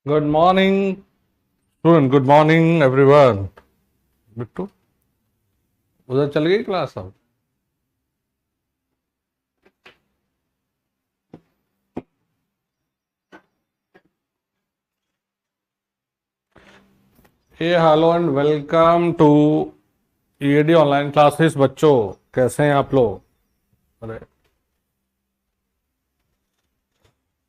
Good morning student, good morning everyone. Bittu, उधर चल गई क्लास अब? ये hello and welcome to EAD online classes. बच्चों, कैसे हैं आप लोग? अरे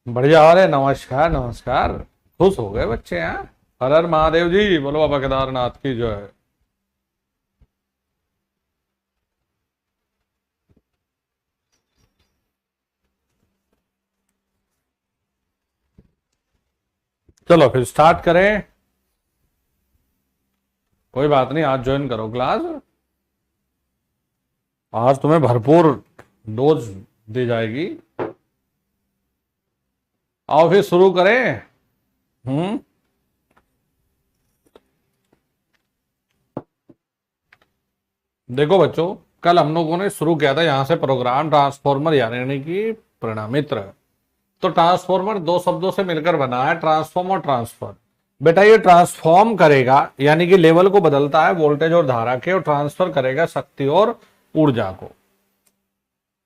बढ़िया। आ रहे, नमस्कार नमस्कार। खुश हो गए बच्चे हैं? हर हर महादेव जी, बोलो बाबा केदारनाथ की जय। चलो फिर स्टार्ट करें। कोई बात नहीं, आज ज्वाइन करो क्लास। आज तुम्हें भरपूर डोज दी जाएगी। आओ फिर शुरू करें। हम्म। देखो बच्चों, कल हम लोगों ने शुरू किया था यहां से प्रोग्राम ट्रांसफॉर्मर, यानी कि परिणामित्र। तो ट्रांसफॉर्मर दो शब्दों से मिलकर बना है, ट्रांसफॉर्म और ट्रांसफर। बेटा ये ट्रांसफॉर्म करेगा यानी कि लेवल को बदलता है वोल्टेज और धारा के, और ट्रांसफर करेगा शक्ति और ऊर्जा को।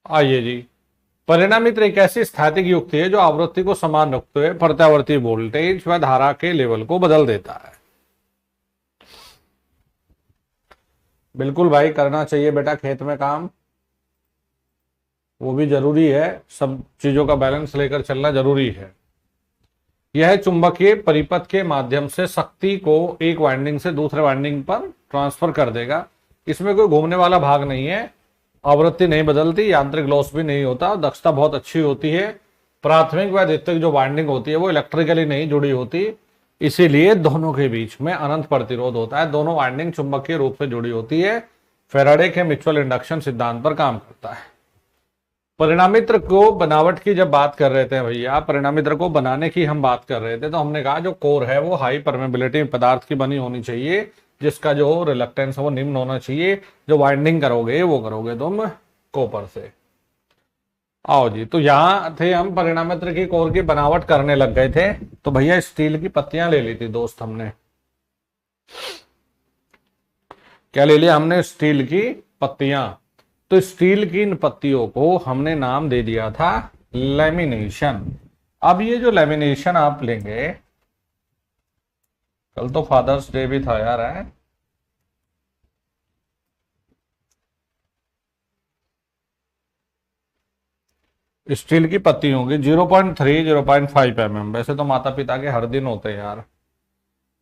आइए जी। परिणामित्र एक ऐसी स्थैतिक युक्ति है जो आवृत्ति को समान रखते हुए प्रत्यावर्ती वोल्टेज व धारा के लेवल को बदल देता है। बिल्कुल भाई, करना चाहिए बेटा खेत में काम, वो भी जरूरी है। सब चीजों का बैलेंस लेकर चलना जरूरी है। यह चुंबकीय परिपथ के माध्यम से शक्ति को एक वाइंडिंग से दूसरे वाइंडिंग पर ट्रांसफर कर देगा। इसमें कोई घूमने वाला भाग नहीं है। आवृत्ति नहीं बदलती, यांत्रिक लॉस भी नहीं होता, दक्षता बहुत अच्छी होती है। प्राथमिक व द्वितीयक जो वाइंडिंग होती है वो इलेक्ट्रिकली नहीं जुड़ी होती, इसीलिए दोनों के बीच में अनंत प्रतिरोध होता है। दोनों वाइंडिंग चुंबकीय रूप से जुड़ी होती है। फेराडे के म्यूचुअल इंडक्शन सिद्धांत पर काम करता है। परिणामित्र को बनावट की जब बात कर रहे थे भैया, परिणामित्र को बनाने की हम बात कर रहे थे, तो हमने कहा जो कोर है वो हाई परमेबिलिटी पदार्थ की बनी होनी चाहिए, जिसका जो रिलक्टेंस है वो निम्न होना चाहिए। जो वाइंडिंग करोगे वो करोगे तुम कॉपर से। आओ जी, तो यहां थे हम परिणामित्र की कोर की बनावट करने लग गए थे। तो भैया स्टील की पत्तियां ले ली थी दोस्त हमने। क्या ले लिया हमने? स्टील की पत्तियां। तो स्टील की इन पत्तियों को हमने नाम दे दिया था लेमिनेशन। अब ये जो लेमिनेशन आप लेंगे, कल तो फादर्स डे भी था यार, है? स्टील की पत्ती होगी 0.3 0.5 mm। वैसे तो माता पिता के हर दिन होते हैं यार,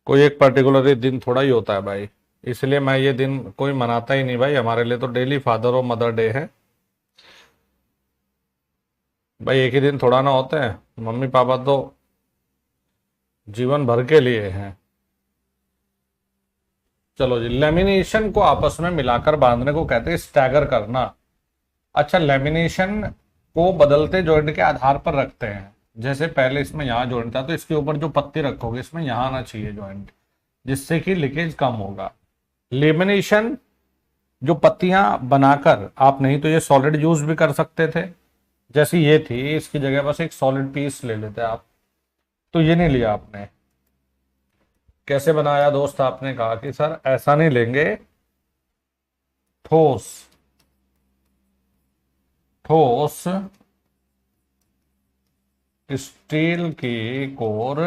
कोई एक पर्टिकुलर दिन थोड़ा ही होता है भाई। इसलिए मैं ये दिन कोई मनाता ही नहीं भाई, हमारे लिए तो डेली फादर और मदर डे है भाई। एक ही दिन थोड़ा ना होते हैं, मम्मी पापा तो जीवन भर के लिए हैं। चलो जी, लेमिनेशन को आपस में मिलाकर बांधने को कहते हैं स्टैगर करना। अच्छा, लेमिनेशन को बदलते जॉइंट के आधार पर रखते हैं। जैसे पहले इसमें यहां जॉइंट था, तो इसके ऊपर जो पत्ती रखोगे इसमें यहां आना चाहिए जॉइंट, जिससे कि लीकेज कम होगा। लेमिनेशन जो पत्तियां बनाकर आप नहीं तो ये सॉलिड यूज भी कर सकते थे, जैसी ये थी, इसकी जगह बस एक सॉलिड पीस ले लेते आप। तो ये नहीं लिया आपने। कैसे बनाया दोस्त? आपने कहा कि सर ऐसा नहीं लेंगे, ठोस ठोस स्टील की कोर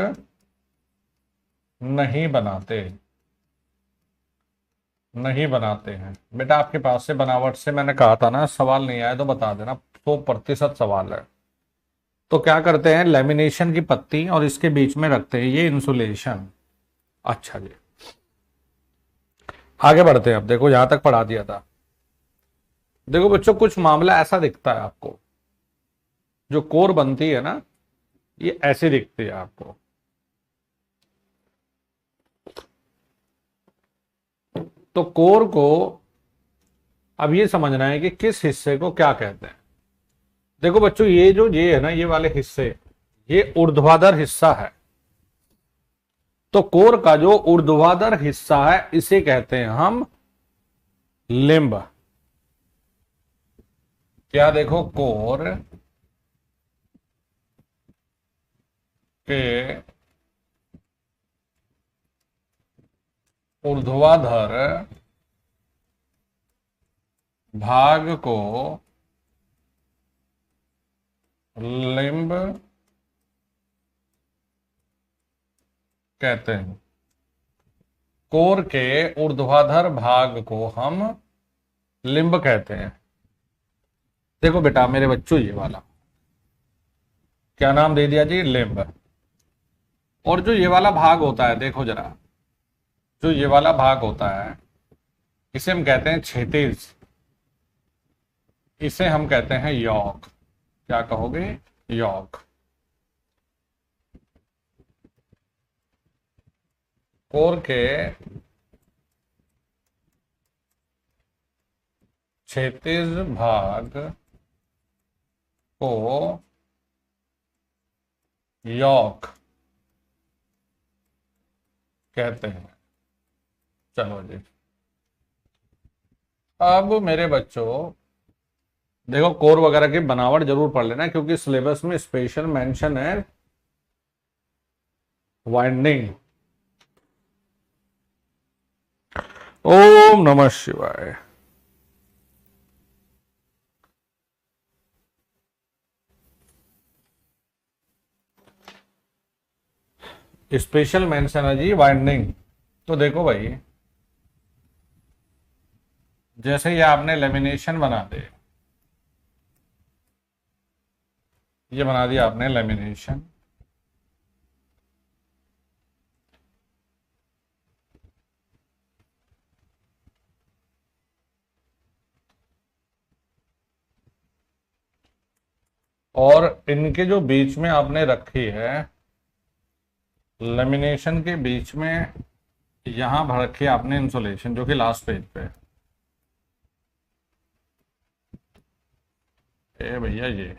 नहीं बनाते, नहीं बनाते हैं। बेटा आपके पास से बनावट से मैंने कहा था ना, सवाल नहीं आया तो बता देना, 100% सवाल है। तो क्या करते हैं, लेमिनेशन की पत्ती और इसके बीच में रखते हैं ये इंसुलेशन। अच्छा जी, आगे बढ़ते हैं। अब देखो यहां तक पढ़ा दिया था। देखो बच्चों, कुछ मामला ऐसा दिखता है आपको, जो कोर बनती है ना, ये ऐसी दिखती है आपको। तो कोर को अब ये समझना है कि किस हिस्से को क्या कहते हैं। देखो बच्चों, ये है ना, ये वाले हिस्से, ये ऊर्ध्वाधर हिस्सा है। तो कोर का जो ऊर्ध्वाधर हिस्सा है इसे कहते हैं हम लिंब। क्या? देखो, कोर के ऊर्ध्वाधर भाग को लिम्ब कहते हैं। कोर के ऊर्ध्वाधर भाग को हम लिम्ब कहते हैं। देखो बेटा मेरे बच्चों, ये वाला क्या नाम दे दिया जी? लिम्ब। और जो ये वाला भाग होता है, देखो जरा, जो ये वाला भाग होता है इसे हम कहते हैं क्षैतिज, इसे हम कहते हैं यॉक। क्या कहोगे? यॉक। कोर के क्षैतिज भाग को यॉक कहते हैं। चलो जी, अब मेरे बच्चों देखो, कोर वगैरह की बनावट जरूर पढ़ लेना, क्योंकि सिलेबस में स्पेशल मेंशन है वाइंडिंग। ओम नमः शिवाय। स्पेशल मेंशन है जी वाइंडिंग। तो देखो भाई, जैसे ये आपने लेमिनेशन बना दे, ये बना दिया आपने लेमिनेशन, और इनके जो बीच में आपने रखी है, लेमिनेशन के बीच में यहां भर रखी है आपने इंसुलेशन, जो कि लास्ट पेज पे है। ए भैया ये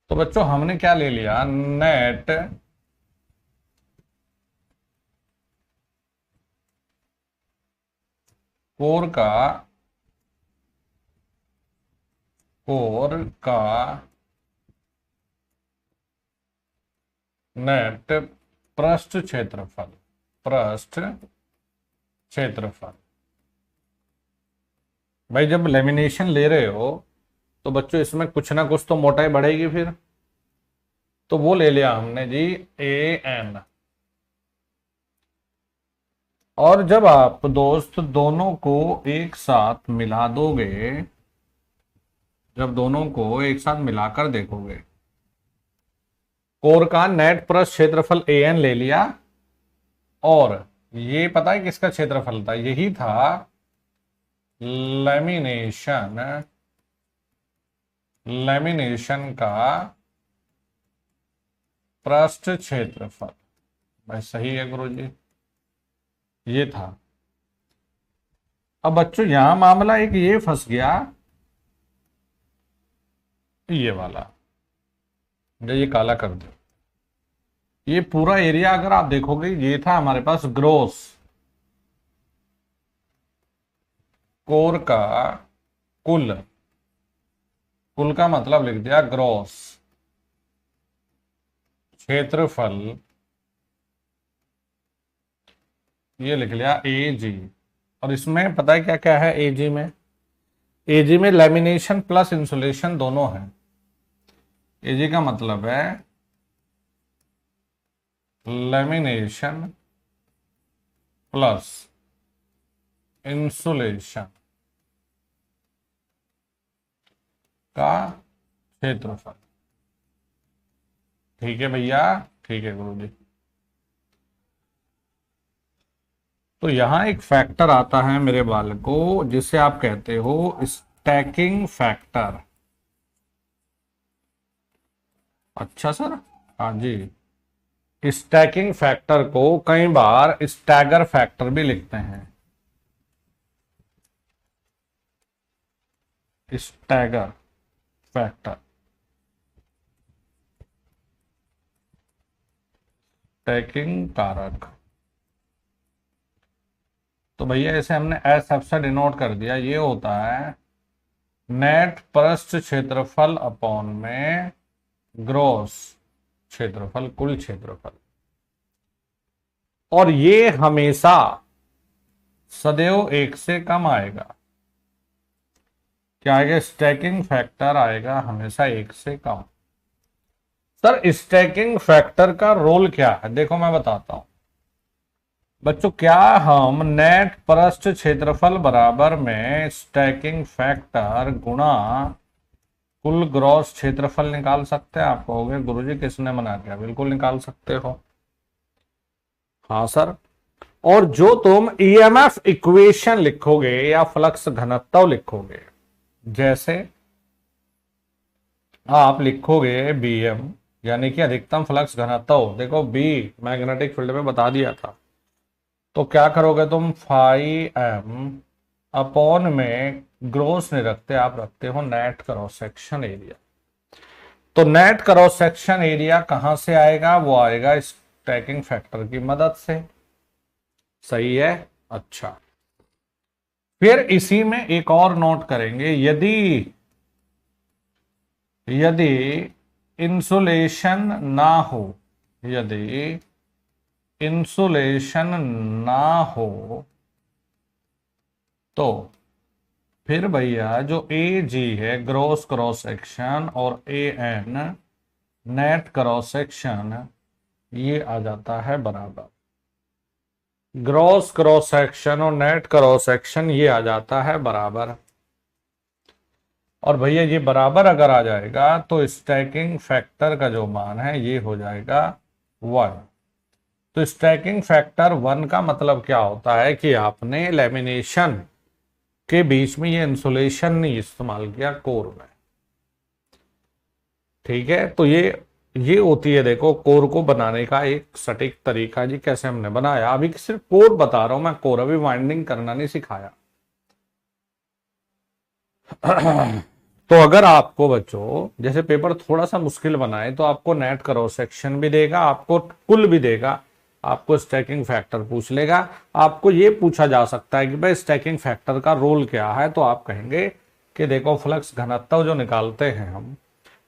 तो बच्चों हमने क्या ले लिया? नेट कोर का नेट पृष्ठ क्षेत्रफल, पृष्ठ क्षेत्रफल। भाई जब लेमिनेशन ले रहे हो तो बच्चों इसमें कुछ ना कुछ तो मोटाई बढ़ेगी फिर, तो वो ले लिया हमने जी AN। और जब आप दोस्त दोनों को एक साथ मिला दोगे, जब दोनों को एक साथ मिलाकर देखोगे, कोर का नेट पृष्ठ क्षेत्रफल AN ले लिया, और ये पता है किसका क्षेत्रफल था? यही था लेमिनेशन का पृष्ठ क्षेत्रफल। भाई सही है गुरु जी, ये था। अब बच्चों यहां मामला एक ये फंस गया, ये वाला, ये काला कर दो। ये पूरा एरिया अगर आप देखोगे, ये था हमारे पास ग्रोस कोर का कुल, कुल का मतलब लिख दिया ग्रोस क्षेत्रफल, ये लिख लिया AG। और इसमें पता है क्या क्या है AG में? AG में लेमिनेशन प्लस इंसुलेशन दोनों है। AG का मतलब है लेमिनेशन प्लस इंसुलेशन का क्षेत्रफल। ठीक है भैया, ठीक है गुरुजी। तो यहां एक फैक्टर आता है मेरे बालकों, जिसे आप कहते हो स्टैकिंग फैक्टर। अच्छा सर, हाँ जी। स्टैकिंग फैक्टर को कई बार स्टैगर फैक्टर भी लिखते हैं। स्टैगर फैक्टर, स्टैकिंग कारक। तो भैया इसे हमने SF से डिनोट कर दिया। ये होता है नेट पृष्ठ क्षेत्रफल अपॉन में ग्रॉस क्षेत्रफल, कुल क्षेत्रफल। और ये हमेशा सदैव 1 से कम आएगा। क्या आएगा? स्टैकिंग फैक्टर आएगा हमेशा 1 से कम। सर स्टैकिंग फैक्टर का रोल क्या है? देखो मैं बताता हूं बच्चों। क्या हम नेट पृष्ठ क्षेत्रफल बराबर में स्टैकिंग फैक्टर गुणा कुल ग्रॉस क्षेत्रफल निकाल सकते हैं? आप कहोगे गुरुजी किसने मना किया? बिल्कुल निकाल सकते हो। हाँ सर। और जो तुम ईएमएफ इक्वेशन लिखोगे या फ्लक्स घनत्व लिखोगे, जैसे आप लिखोगे बीएम यानी कि अधिकतम फ्लक्स घनत्व, देखो बी मैग्नेटिक फील्ड में बता दिया था, तो क्या करोगे तुम? 5m अपॉन में ग्रोस नहीं रखते, आप रखते हो नेट क्रॉस सेक्शन एरिया। तो नेट क्रॉस सेक्शन एरिया कहां से आएगा? वो आएगा स्टैकिंग फैक्टर की मदद से। सही है। अच्छा, फिर इसी में एक और नोट करेंगे, यदि यदि इंसुलेशन ना हो, यदि इंसुलेशन ना हो तो फिर भैया जो ए जी है ग्रॉस क्रॉस सेक्शन और A N net cross section, ये आ जाता है बराबर। ग्रॉस क्रॉस सेक्शन और नेट क्रॉस सेक्शन ये आ जाता है बराबर। और भैया ये बराबर अगर आ जाएगा तो स्टैकिंग फैक्टर का जो मान है ये हो जाएगा 1। तो स्टैकिंग फैक्टर 1 का मतलब क्या होता है कि आपने लेमिनेशन के बीच में ये इंसुलेशन नहीं इस्तेमाल किया कोर में। ठीक है, तो ये होती है, देखो कोर को बनाने का एक सटीक तरीका जी, कैसे हमने बनाया। अभी सिर्फ कोर बता रहा हूं मैं, कोर अभी वाइंडिंग करना नहीं सिखाया। तो अगर आपको बच्चों जैसे पेपर थोड़ा सा मुश्किल बनाए तो आपको नेट क्रॉस सेक्शन भी देगा, आपको कुल भी देगा, आपको स्टैकिंग फैक्टर पूछ लेगा। आपको ये पूछा जा सकता है कि भाई स्टैकिंग फैक्टर का रोल क्या है, तो आप कहेंगे कि देखो फ्लक्स घनत्व जो निकालते हैं हम,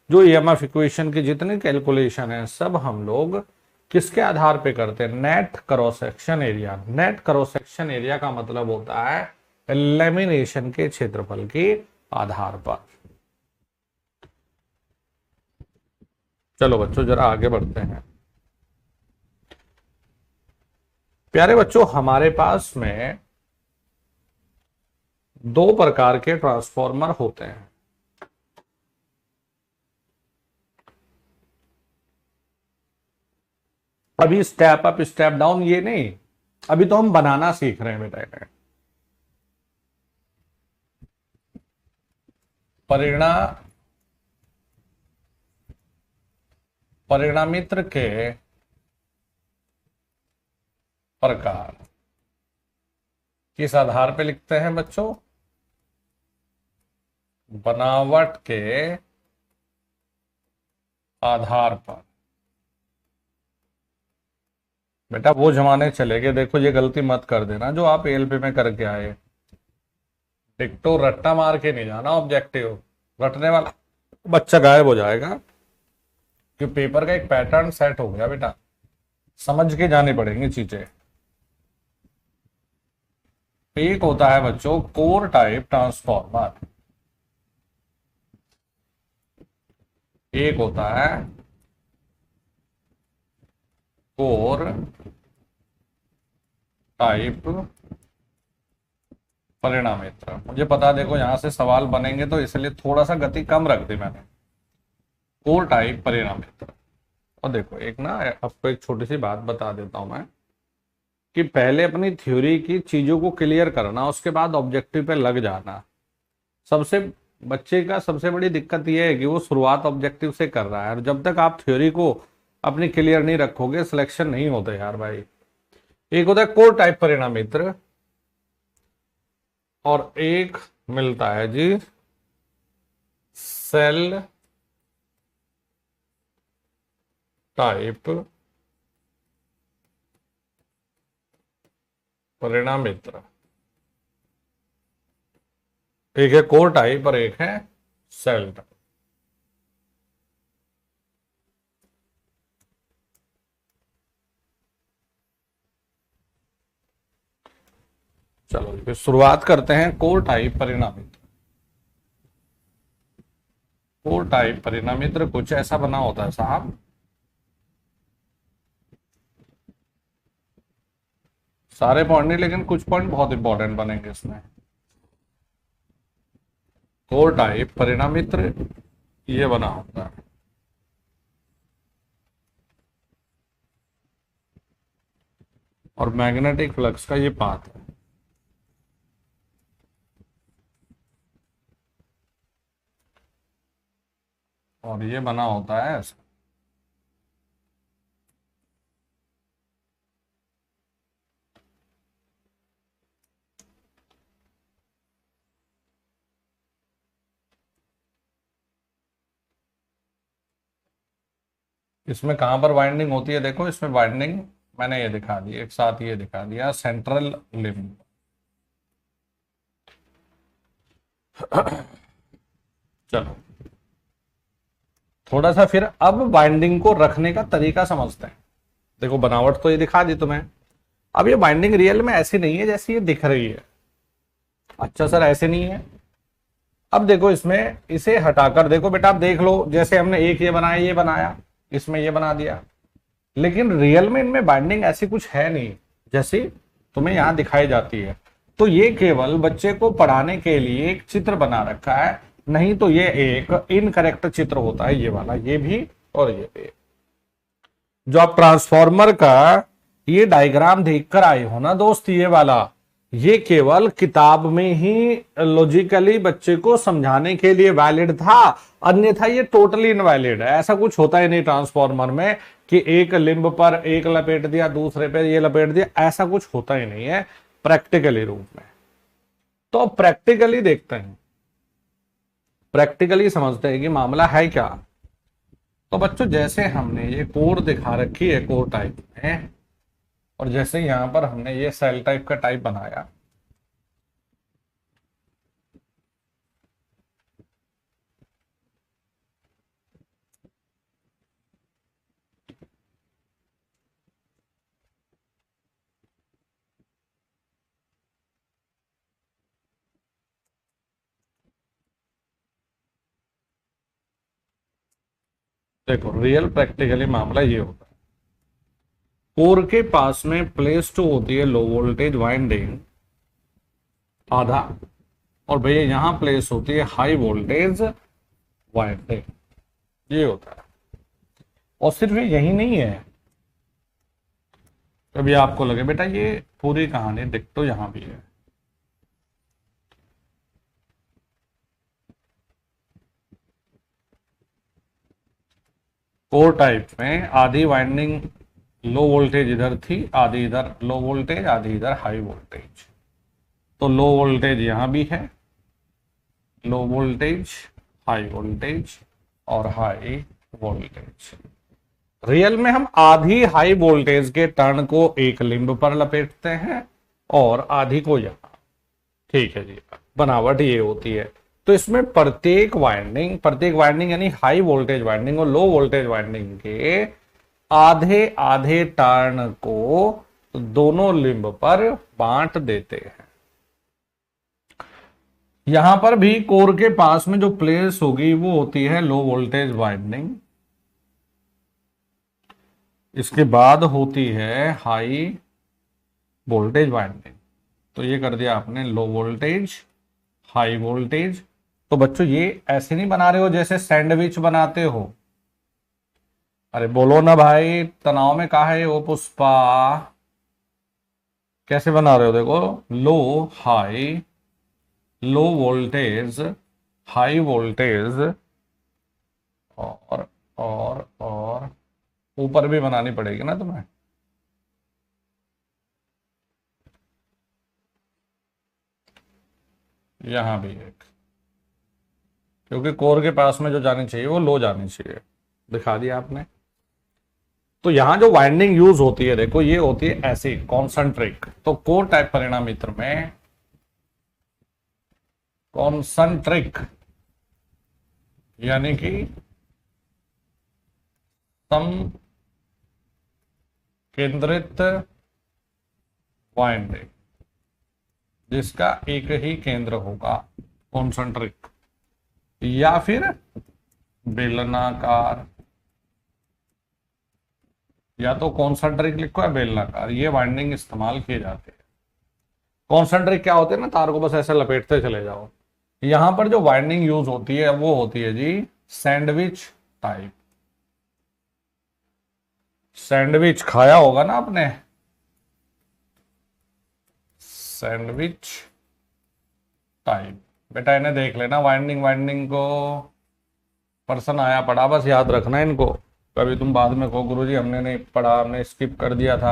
जो ईएमएफ इक्वेशन की जितनी कैलकुलेशन है सब हम लोग किसके आधार पे करते हैं? Net cross section area. Net cross section area का मतलब होता है लेमिनेशन के क्षेत्रफल के आधार पर। चलो बच्चों जरा आगे बढ़ते हैं। प्यारे बच्चों, हमारे पास में 2 प्रकार के ट्रांसफॉर्मर होते हैं। अभी स्टेप अप स्टेप डाउन ये नहीं, अभी तो हम बनाना सीख रहे हैं बेटा। परिणामित्र के प्रकार किस आधार पे लिखते हैं बच्चों? बनावट के आधार पर। बेटा वो जमाने चले गए, देखो ये गलती मत कर देना जो आप एएलपी में करके आए। टिकटो रट्टा मार के नहीं जाना ऑब्जेक्टिव, रटने वाला बच्चा गायब हो जाएगा। कि पेपर का एक पैटर्न सेट हो गया बेटा, समझ के जानी पड़ेंगी चीजें। एक होता है बच्चों कोर टाइप ट्रांसफॉर्मर, एक होता है कोर टाइप परिणामित्र। मुझे पता, देखो यहां से सवाल बनेंगे तो इसलिए थोड़ा सा गति कम रख दी मैंने। कोर टाइप परिणामित्र। और देखो एक ना आपको एक छोटी सी बात बता देता हूं मैं, कि पहले अपनी थ्योरी की चीजों को क्लियर करना, उसके बाद ऑब्जेक्टिव पे लग जाना। सबसे बच्चे का सबसे बड़ी दिक्कत यह है कि वो शुरुआत ऑब्जेक्टिव से कर रहा है, और जब तक आप थ्योरी को अपनी क्लियर नहीं रखोगे सिलेक्शन नहीं होते यार भाई। एक होता है कोर टाइप परिणामित्र और एक मिलता है जी सेल टाइप परिणामित्र। एक है कोर टाइप और एक है सेल टाइप। चलो फिर शुरुआत करते हैं कोर टाइप परिणामित्र। कोर टाइप परिणामित्र कुछ ऐसा बना होता है साहब, सारे पॉइंट नहीं लेकिन कुछ पॉइंट बहुत इंपॉर्टेंट बनेंगे इसमें। कोर टाइप परिणामित्र ये बना होता है, और मैग्नेटिक फ्लक्स का ये पाथ है। और ये बना होता है ऐसा। इसमें कहां पर वाइंडिंग होती है, देखो इसमें वाइंडिंग मैंने ये दिखा दी, एक साथ ये दिखा दिया सेंट्रल लिम्ब। चलो थोड़ा सा फिर अब बाइंडिंग को रखने का तरीका समझते हैं। देखो बनावट तो ये दिखा दी तुम्हें, अब ये बाइंडिंग रियल में ऐसी नहीं है जैसी ये दिख रही है। अच्छा सर ऐसे नहीं है, अब देखो इसमें इसे हटाकर देखो बेटा, आप देख लो जैसे हमने एक ये बनाया, ये बनाया, इसमें ये बना दिया, लेकिन रियल में इनमें बाइंडिंग ऐसी कुछ है नहीं जैसी तुम्हें यहां दिखाई जाती है। तो ये केवल बच्चे को पढ़ाने के लिए एक चित्र बना रखा है, नहीं तो ये एक इनकरेक्ट चित्र होता है, ये वाला, ये भी और ये भी। जो आप ट्रांसफॉर्मर का ये डायग्राम देखकर आए हो ना दोस्त, ये वाला, ये केवल किताब में ही लॉजिकली बच्चे को समझाने के लिए वैलिड था, अन्यथा ये टोटली इनवैलिड है। ऐसा कुछ होता ही नहीं ट्रांसफॉर्मर में कि एक लिंब पर एक लपेट दिया, दूसरे पर ये लपेट दिया, ऐसा कुछ होता ही नहीं है प्रैक्टिकली रूप में। तो प्रैक्टिकली देखते हैं, प्रैक्टिकली समझते हैं कि मामला है क्या। तो बच्चों जैसे हमने ये कोर दिखा रखी है कोर टाइप में, और जैसे यहां पर हमने ये सेल टाइप का टाइप बनाया, देखो रियल प्रैक्टिकली मामला ये होता है, कोर के पास में प्लेस टू होती है लो वोल्टेज वाइंडिंग आधा, और भैया यहां प्लेस होती है हाई वोल्टेज वाइंडिंग, ये होता है। और सिर्फ यही नहीं है, कभी आपको लगे बेटा ये पूरी कहानी दिख तो यहां भी है। कोर टाइप में आधी वाइंडिंग लो वोल्टेज इधर थी, आधी इधर लो वोल्टेज, आधी इधर हाई वोल्टेज। तो लो वोल्टेज यहां भी है, लो वोल्टेज, हाई वोल्टेज और हाई वोल्टेज। रियल में हम आधी हाई वोल्टेज के टर्न को एक लिंब पर लपेटते हैं और आधी को यहां, ठीक है जी, बनावट ये होती है। तो इसमें प्रत्येक वाइंडिंग यानी हाई वोल्टेज वाइंडिंग और लो वोल्टेज वाइंडिंग के आधे आधे टर्न को दोनों लिंब पर बांट देते हैं। यहां पर भी कोर के पास में जो प्लेस होगी वो होती है लो वोल्टेज वाइंडिंग, इसके बाद होती है हाई वोल्टेज वाइंडिंग। तो ये कर दिया आपने लो वोल्टेज, हाई वोल्टेज। तो बच्चों ये ऐसे नहीं बना रहे हो जैसे सैंडविच बनाते हो, अरे बोलो ना भाई, तनाव में कहा है वो पुष्पा, कैसे बना रहे हो, देखो low high, low voltage, high voltage, और ऊपर भी बनानी पड़ेगी ना तुम्हें। यहां भी एक, क्योंकि कोर के पास में जो जानी चाहिए वो लो जानी चाहिए, दिखा दिया आपने। तो यहां जो वाइंडिंग यूज होती है देखो, ये होती है ऐसी कॉन्सेंट्रिक। तो कोर टाइप परिणामित्र में कॉन्सेंट्रिक यानी कि सम केंद्रित वाइंडिंग, जिसका एक ही केंद्र होगा, कॉन्सेंट्रिक, या फिर बेलनाकार। या तो कॉन्सेंट्रिक लिखो या बेलनाकार, ये वाइंडिंग इस्तेमाल किए जाते हैं। कॉन्सेंट्रिक क्या होते हैं ना, तार को बस ऐसे लपेटते चले जाओ। यहां पर जो वाइंडिंग यूज होती है वो होती है जी सैंडविच टाइप। सैंडविच खाया होगा ना आपने, सैंडविच टाइप। बेटा इन्हें देख लेना, वाइंडिंग वाइंडिंग को पर्सन आया पढ़ा, बस याद रखना इनको। कभी तुम बाद में कहो गुरुजी हमने नहीं पढ़ा, हमने स्किप कर दिया था।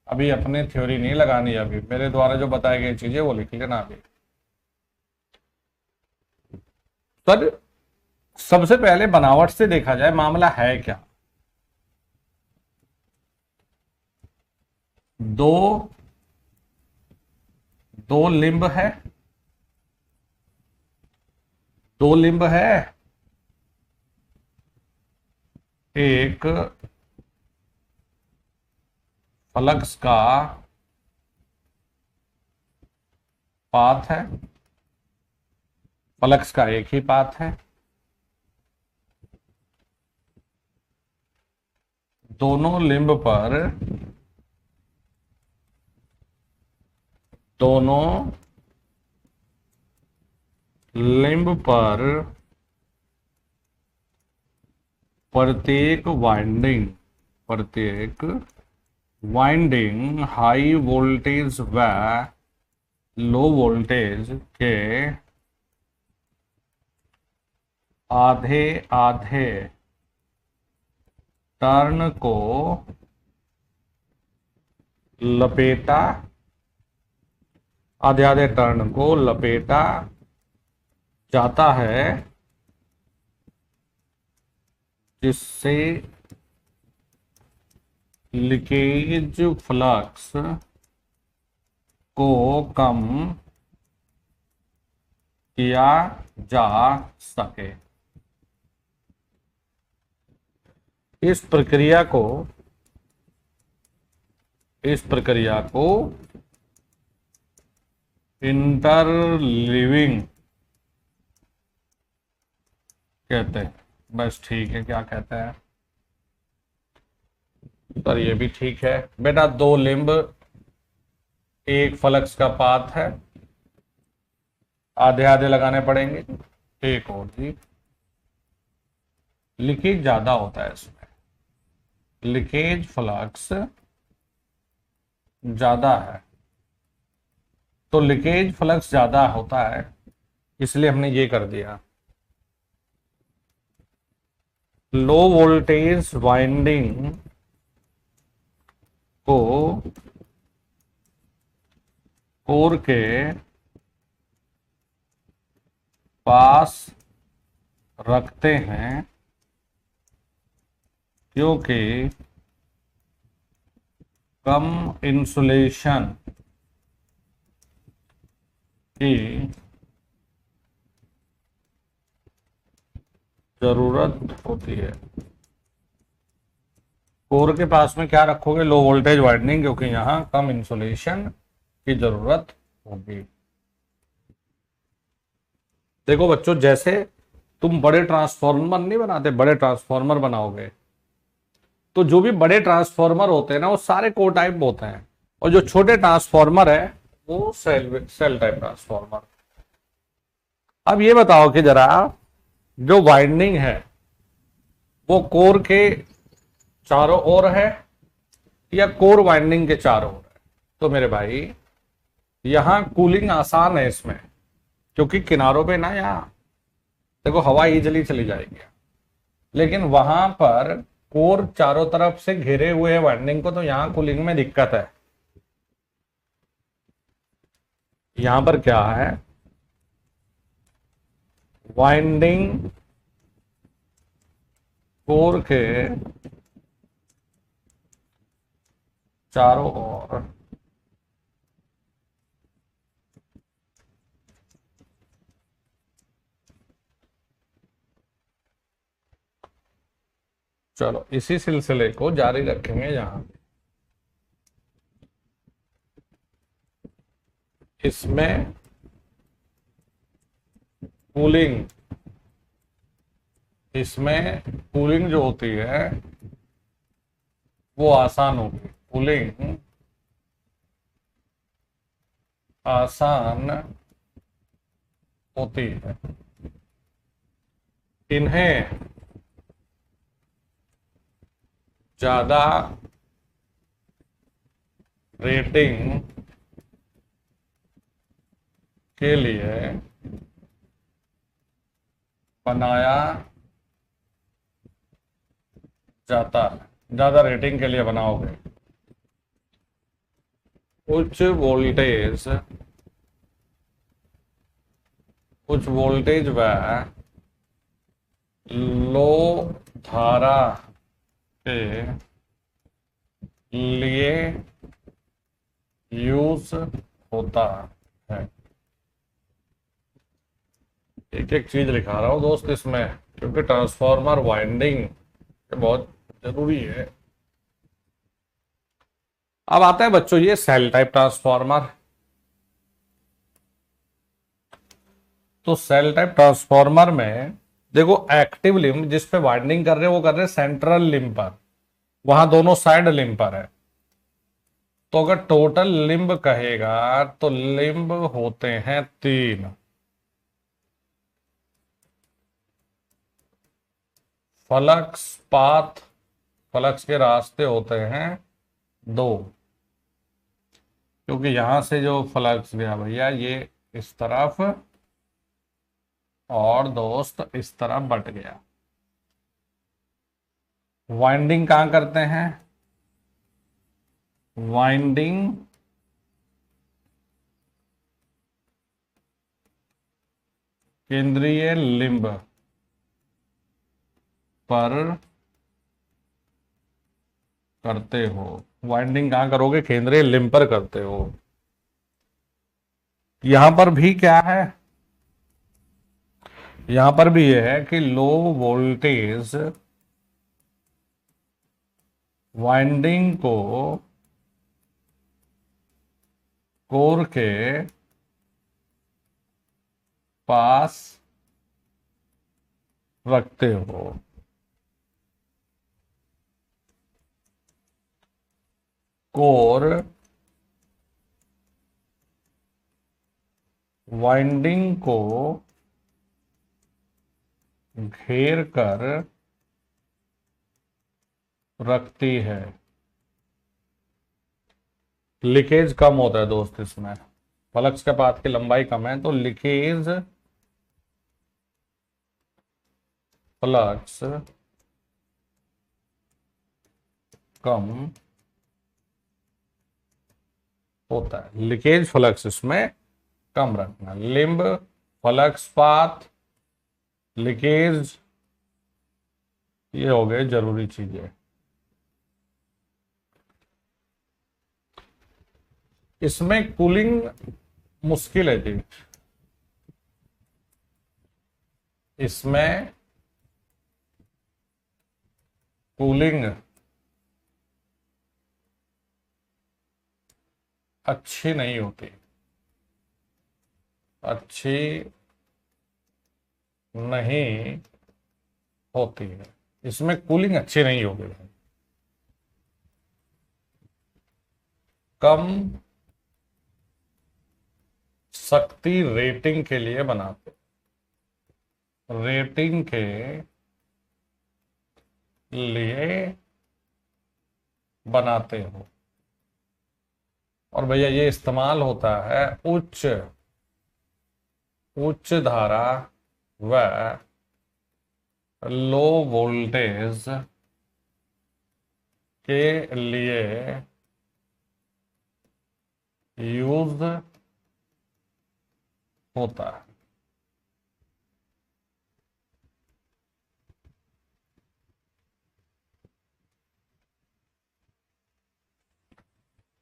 अभी अपने थ्योरी नहीं लगानी, अभी मेरे द्वारा जो बताई गई चीजें वो लिख लेना अभी। पर सबसे पहले बनावट से देखा जाए मामला है क्या। दो दो लिंब है, दो लिंब है, एक फलक्स का पाथ है, फलक्स का एक ही पाथ है, दोनों लिंब पर, दोनों लिंब पर प्रत्येक वाइंडिंग हाई वोल्टेज व लो वोल्टेज के आधे आधे टर्न को लपेटा, आधे आधे टर्न को लपेटा जाता है, जिससे लीकेज फ्लक्स को कम किया जा सके। इस प्रक्रिया को इंटरलीविंग कहते हैं। बस ठीक है, क्या कहते हैं सर, ये भी ठीक है बेटा। दो लिंब, एक फ्लक्स का पाथ है, आधे आधे लगाने पड़ेंगे। एक और जी, लीकेज ज्यादा होता है इसमें, लीकेज फ्लक्स ज्यादा है, तो लीकेज फ्लक्स ज्यादा होता है इसलिए हमने ये कर दिया। लो वोल्टेज वाइंडिंग को कोर के पास रखते हैं क्योंकि कम इंसुलेशन की जरूरत होती है। कोर के पास में क्या रखोगे, लो वोल्टेज वाइंडिंग, क्योंकि यहां कम इंसुलेशन की जरूरत होगी। देखो बच्चों, जैसे तुम बड़े ट्रांसफॉर्मर नहीं बनाते, बड़े ट्रांसफॉर्मर बनाओगे तो जो भी बड़े ट्रांसफॉर्मर होते हैं ना वो सारे कोर टाइप होते हैं, और जो छोटे ट्रांसफॉर्मर है वो सेल टाइप ट्रांसफॉर्मर। अब ये बताओ कि जरा जो वाइंडिंग है वो कोर के चारों ओर है या कोर वाइंडिंग के चारों ओर है। तो मेरे भाई यहां कूलिंग आसान है इसमें, क्योंकि किनारों पे ना यहां देखो हवा इजिली चली जाएगी, लेकिन वहां पर कोर चारों तरफ से घिरे हुए है वाइंडिंग को, तो यहां कूलिंग में दिक्कत है। यहां पर क्या है, वाइंडिंग कोर के चारों ओर चलो इसी सिलसिले को जारी रखेंगे। यहां इसमें कूलिंग इसमें कूलिंग जो होती है वो आसान होगी। कूलिंग आसान होती है। इन्हें ज्यादा रेटिंग के लिए बनाया जाता है। ज्यादा रेटिंग के लिए बनाओगे। उच्च वोल्टेज व लो धारा के लिए यूज होता है। एक एक चीज लिखा रहा हूं दोस्त इसमें, क्योंकि ट्रांसफार्मर वाइंडिंग बहुत जरूरी है। अब आता है बच्चों ये सेल टाइप ट्रांसफार्मर। तो सेल टाइप ट्रांसफार्मर में देखो, एक्टिव लिंब जिस पे वाइंडिंग कर रहे हैं वो कर रहे हैं सेंट्रल लिंब पर, वहां दोनों साइड लिंब पर है। तो अगर टोटल लिंब कहेगा तो लिंब होते हैं 3, फ्लक्स के रास्ते होते हैं 2, क्योंकि यहां से जो फ्लक्स गया भैया ये इस तरफ और दोस्त इस तरफ बट गया। वाइंडिंग कहां करते हैं? वाइंडिंग केंद्रीय लिंब पर करते हो। वाइंडिंग कहां करोगे? केंद्रीय लिंब पर करते हो। यहां पर भी क्या है? यहां पर भी यह है कि लो वोल्टेज वाइंडिंग को कोर के पास रखते हो। कोर वाइंडिंग को घेर कर रखती है। लीकेज कम होता है दोस्त इसमें, फ्लक्स के पाथ की लंबाई कम है तो लीकेज फ्लक्स कम होता है। लीकेज फ्लक्स इसमें कम रखना। लिंब, फ्लक्स पाथ, लीकेज, ये हो गए जरूरी चीजें। इसमें कूलिंग मुश्किल है जी। इसमें कूलिंग अच्छी नहीं होती, अच्छी नहीं होती है। इसमें कूलिंग अच्छी नहीं होगी भाई। कम शक्ति रेटिंग के लिए बनाते, रेटिंग के लिए बनाते हो। और भैया ये इस्तेमाल होता है उच्च धारा व लो वोल्टेज के लिए यूज होता है।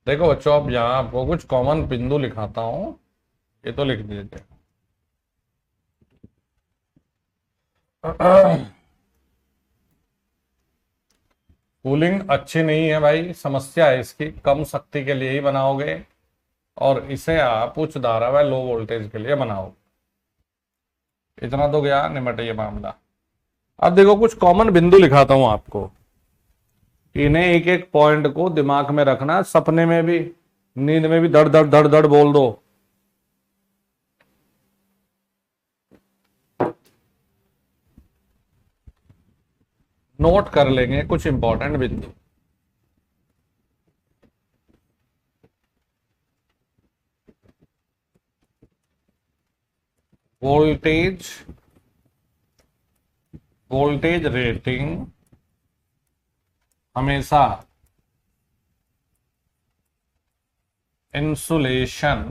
देखो बच्चों, अब यहां आपको कुछ कॉमन बिंदु लिखाता हूं, ये तो लिख दीजिए। कूलिंग अच्छी नहीं है भाई, समस्या है इसकी, कम शक्ति के लिए ही बनाओगे। और इसे आप उच्च धारा व लो वोल्टेज के लिए बनाओ। इतना तो गया, निमट ये मामला। अब देखो कुछ कॉमन बिंदु लिखाता हूं आपको, इन्हें एक एक पॉइंट को दिमाग में रखना, सपने में भी नींद में भी धड़ धड़ धड़ धड़ बोल दो। नोट कर लेंगे कुछ इंपॉर्टेंट बिंदु। वोल्टेज वोल्टेज रेटिंग हमेशा इंसुलेशन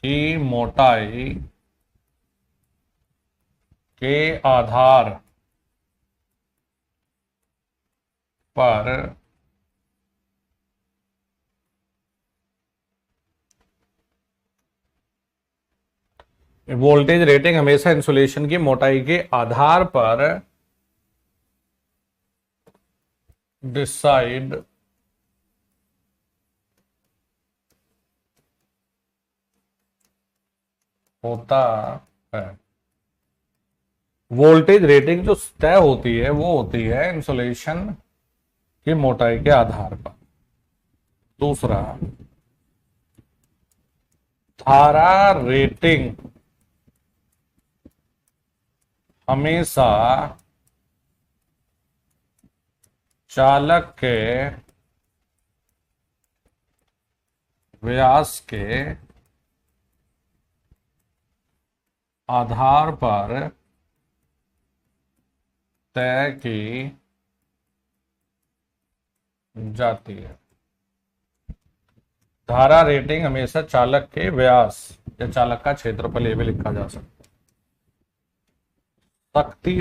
की मोटाई के आधार पर वोल्टेज रेटिंग हमेशा इंसुलेशन की मोटाई के आधार पर डिसाइड होता है। वोल्टेज रेटिंग जो तय होती है वो होती है इंसुलेशन की मोटाई के आधार पर। दूसरा, धारा रेटिंग हमेशा चालक के व्यास के आधार पर तय की जाती है। धारा रेटिंग हमेशा चालक के व्यास या चालक का क्षेत्रफल ये भी लिखा जा सकता है। शक्ति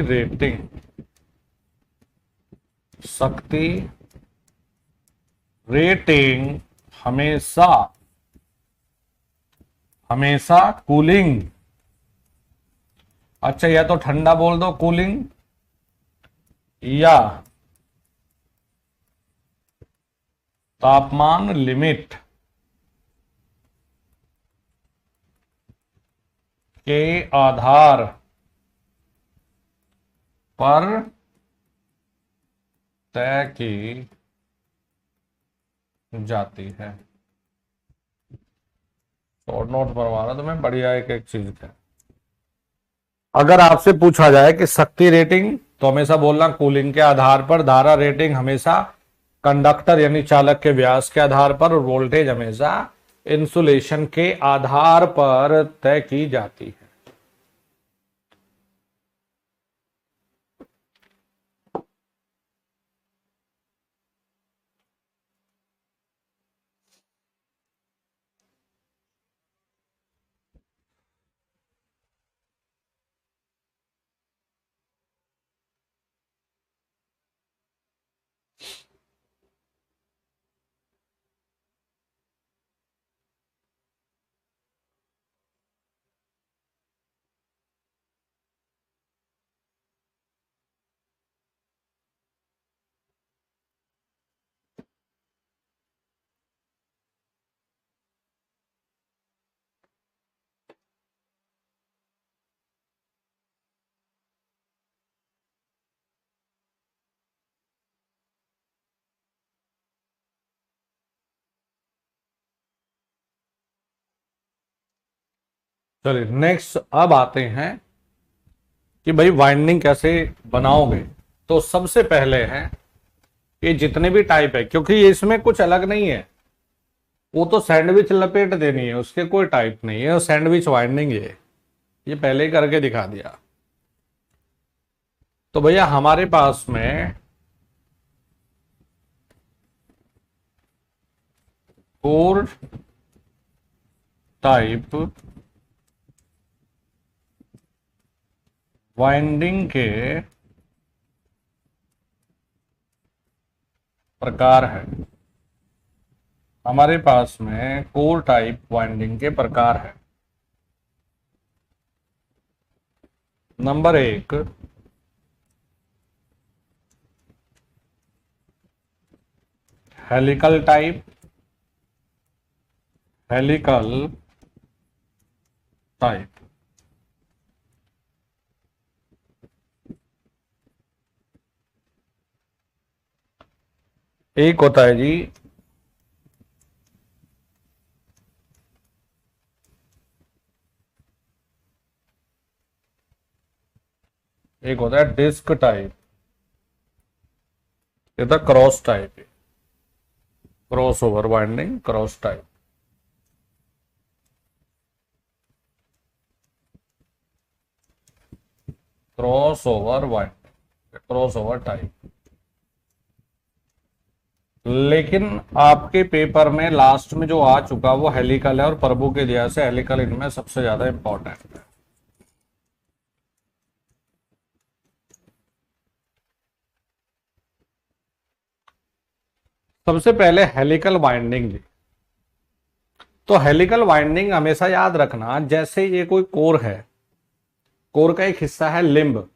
रेटिंग हमेशा कूलिंग, अच्छा या तो ठंडा बोल दो कूलिंग, या तापमान लिमिट के आधार पर तय की जाती है। शॉर्ट नोट बनवाना तुम्हें बढ़िया एक एक चीज का। अगर आपसे पूछा जाए कि शक्ति रेटिंग, तो हमेशा बोलना कूलिंग के आधार पर, धारा रेटिंग हमेशा कंडक्टर यानी चालक के व्यास के आधार पर, और वोल्टेज हमेशा इंसुलेशन के आधार पर तय की जाती है। चलिए नेक्स्ट अब आते हैं कि भाई वाइंडिंग कैसे बनाओगे। तो सबसे पहले है ये जितने भी टाइप है, क्योंकि ये इसमें कुछ अलग नहीं है, वो तो सैंडविच लपेट देनी है, उसके कोई टाइप नहीं है, सैंडविच वाइंडिंग है, ये पहले ही करके दिखा दिया। तो भैया हमारे पास में कोर टाइप वाइंडिंग के प्रकार है। हमारे पास में कोर टाइप वाइंडिंग के प्रकार है। Number 1, helical type, helical type. एक होता है जी एक होता है डिस्क टाइप, ये था cross type, cross over winding cross type. Cross over winding, cross over type. लेकिन आपके पेपर में लास्ट में जो आ चुका वो हेलिकल है, और प्रभु के दया से हेलिकल इनमें सबसे ज्यादा इंपॉर्टेंट है। सबसे पहले हेलिकल वाइंडिंग जी। तो हेलिकल वाइंडिंग हमेशा याद रखना, जैसे ये कोई कोर है, कोर का एक हिस्सा है लिंब,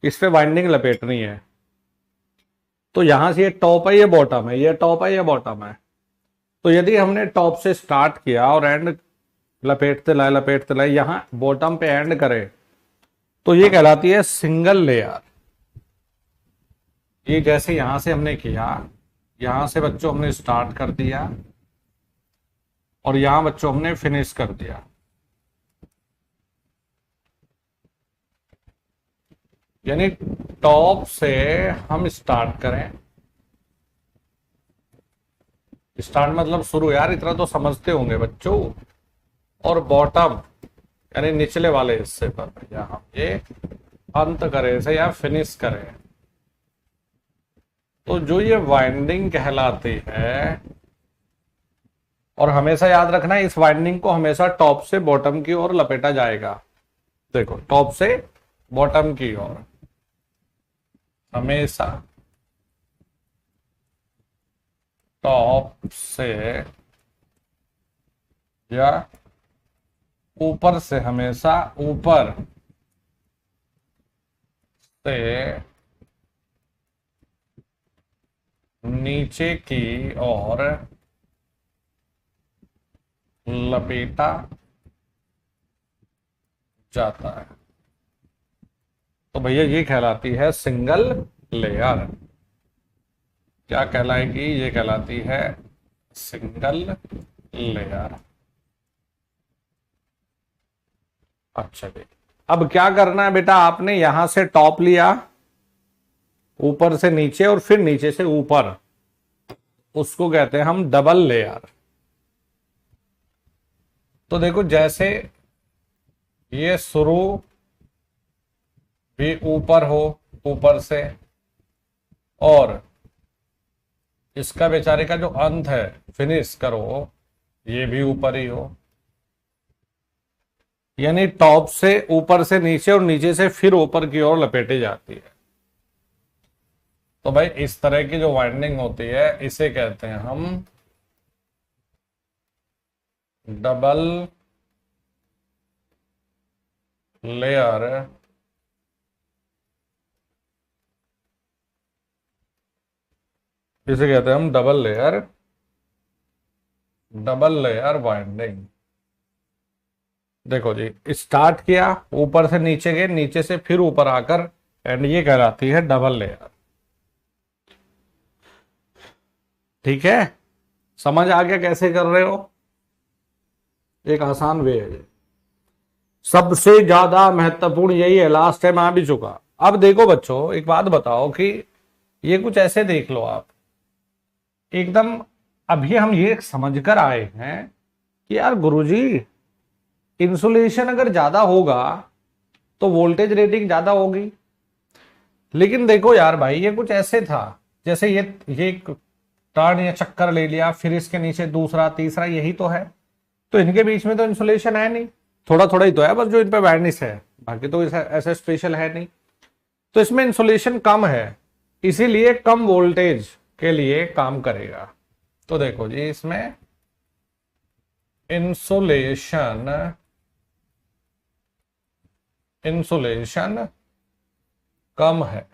इस पे वाइंडिंग लपेटनी है। तो यहां से ये टॉप है, ये बॉटम है, ये टॉप है, ये बॉटम है। तो यदि हमने टॉप से स्टार्ट किया और एंड लपेटते लाए यहां बॉटम पे एंड करे, तो ये कहलाती है सिंगल लेयर। ये जैसे यहां से हमने किया, यहां से बच्चों हमने स्टार्ट कर दिया और यहां बच्चों हमने फिनिश कर दिया। यानी टॉप से हम स्टार्ट करें, स्टार्ट मतलब शुरू, यार इतना तो समझते होंगे बच्चों। और बॉटम यानी निचले वाले हिस्से पर यहां ये अंत करे से या फिनिश करें। तो जो ये वाइंडिंग कहलाती है, और हमेशा याद रखना है इस वाइंडिंग को हमेशा टॉप से बॉटम की ओर लपेटा जाएगा। देखो टॉप से बॉटम की ओर हमेशा, टॉप से या ऊपर से, हमेशा ऊपर से नीचे की ओर लपेटा जाता है। तो भैया ये कहलाती है सिंगल लेयर। क्या कहलाएगी? ये कहलाती है सिंगल लेयर। अच्छा जी, अब क्या करना है बेटा, आपने यहां से टॉप लिया, ऊपर से नीचे और फिर नीचे से ऊपर, उसको कहते हैं हम डबल लेयर। तो देखो जैसे ये शुरू भी ऊपर हो, ऊपर से, और इसका बेचारे का जो अंत है फिनिश करो ये भी ऊपर ही हो, यानी टॉप से ऊपर से नीचे और नीचे से फिर ऊपर की ओर लपेटी जाती है। तो भाई इस तरह की जो वाइंडिंग होती है इसे कहते हैं हम डबल लेयर इसे कहते हैं हम डबल लेयर वाइंडिंग। देखो जी, स्टार्ट किया ऊपर से नीचे गए, नीचे से फिर ऊपर आकर, एंड ये कहलाती है डबल लेयर। ठीक है, समझ आ गया कैसे कर रहे हो? एक आसान वे है ये। सबसे ज्यादा महत्वपूर्ण यही है, लास्ट टाइम आ भी चुका। अब देखो बच्चों एक बात बताओ कि ये कुछ ऐसे देख लो आप, एकदम अभी हम ये समझ कर आए हैं कि यार गुरुजी इंसुलेशन अगर ज्यादा होगा तो वोल्टेज रेटिंग ज्यादा होगी। लेकिन देखो यार भाई ये कुछ ऐसे था, जैसे ये एक टर्न या चक्कर ले लिया, फिर इसके नीचे दूसरा तीसरा, यही तो है। तो इनके बीच में तो इंसुलेशन है नहीं, थोड़ा थोड़ा ही तो है बस जो इन पे वायरनेस है, बाकी तो ऐसा स्पेशल है नहीं। तो इसमें इंसुलेशन कम है, इसीलिए कम वोल्टेज के लिए काम करेगा। तो देखो जी इसमें इंसुलेशन कम है,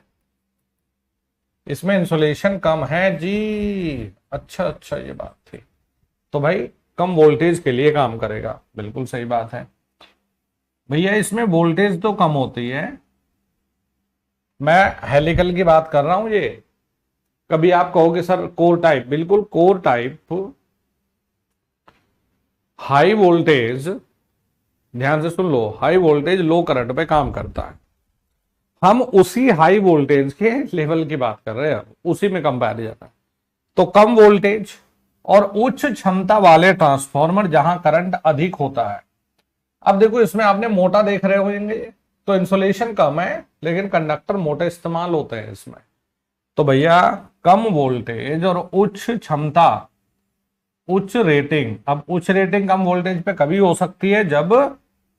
इसमें इंसुलेशन कम है जी। अच्छा अच्छा ये बात थी। तो भाई कम वोल्टेज के लिए काम करेगा। बिल्कुल सही बात है भैया, इसमें वोल्टेज तो कम होती है। मैं हेलिकल की बात कर रहा हूं। ये कभी आप कहोगे सर कोर टाइप, बिल्कुल कोर टाइप हाई वोल्टेज, ध्यान से सुन लो, हाई वोल्टेज लो करंट पे काम करता है। हम उसी हाई वोल्टेज के लेवल की बात कर रहे हैं, उसी में कंपैरिजन है। तो कम वोल्टेज और उच्च क्षमता वाले ट्रांसफॉर्मर जहां करंट अधिक होता है। अब देखो इसमें आपने मोटा देख रहे होंगे, तो इंसुलेशन कम है लेकिन कंडक्टर मोटे इस्तेमाल होते हैं इसमें। तो भैया कम वोल्टेज और उच्च क्षमता, उच्च रेटिंग। अब उच्च रेटिंग कम वोल्टेज पे कभी हो सकती है जब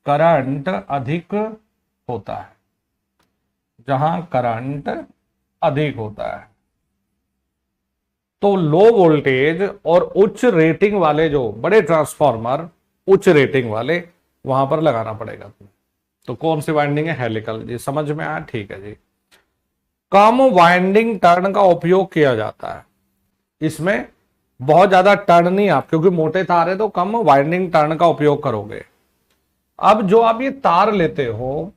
करंट अधिक होता है, जहां करंट अधिक होता है। तो लो वोल्टेज और उच्च रेटिंग वाले जो बड़े ट्रांसफॉर्मर, उच्च रेटिंग वाले, वहां पर लगाना पड़ेगा तुम्हें। तो कौन सी वाइंडिंग है? हेलिकल जी, समझ में आया? ठीक है जी। कम वाइंडिंग टर्न का उपयोग किया जाता है। इसमें बहुत ज्यादा टर्न नहीं, आप क्योंकि मोटे तार है तो कम वाइंडिंग टर्न का उपयोग करोगे। अब जो आप ये तार लेते हो,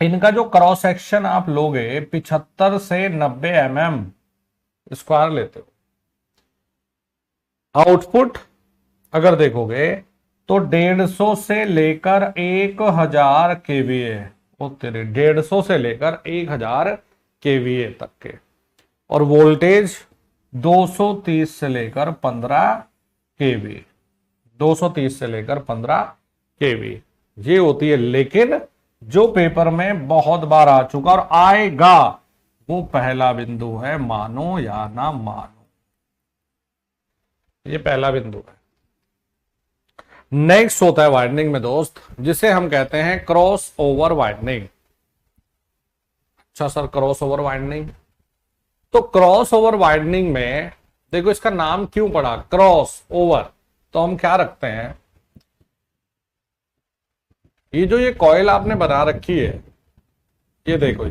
इनका जो क्रॉस सेक्शन आप लोगे 75 से 90 mm स्क्वायर लेते हो। आउटपुट अगर देखोगे तो 150 से लेकर 1000 केवीए, ओ तेरे 150 से लेकर 1000 केवीए तक के। और वोल्टेज 230 से लेकर 15 केवी, 230 से लेकर 15 केवी ये होती है। लेकिन जो पेपर में बहुत बार आ चुका और आएगा, वो पहला बिंदु है, मानो या ना मानो, ये पहला बिंदु है। नेक्स्ट होता है वाइंडिंग में दोस्त, जिसे हम कहते हैं क्रॉस ओवर वाइंडिंग। अच्छा सर, क्रॉस ओवर वाइंडिंग, तो क्रॉस ओवर वाइंडिंग में देखो इसका नाम क्यों पड़ा क्रॉस ओवर, तो हम क्या रखते हैं, ये जो ये कॉइल आपने बना रखी है, ये देखो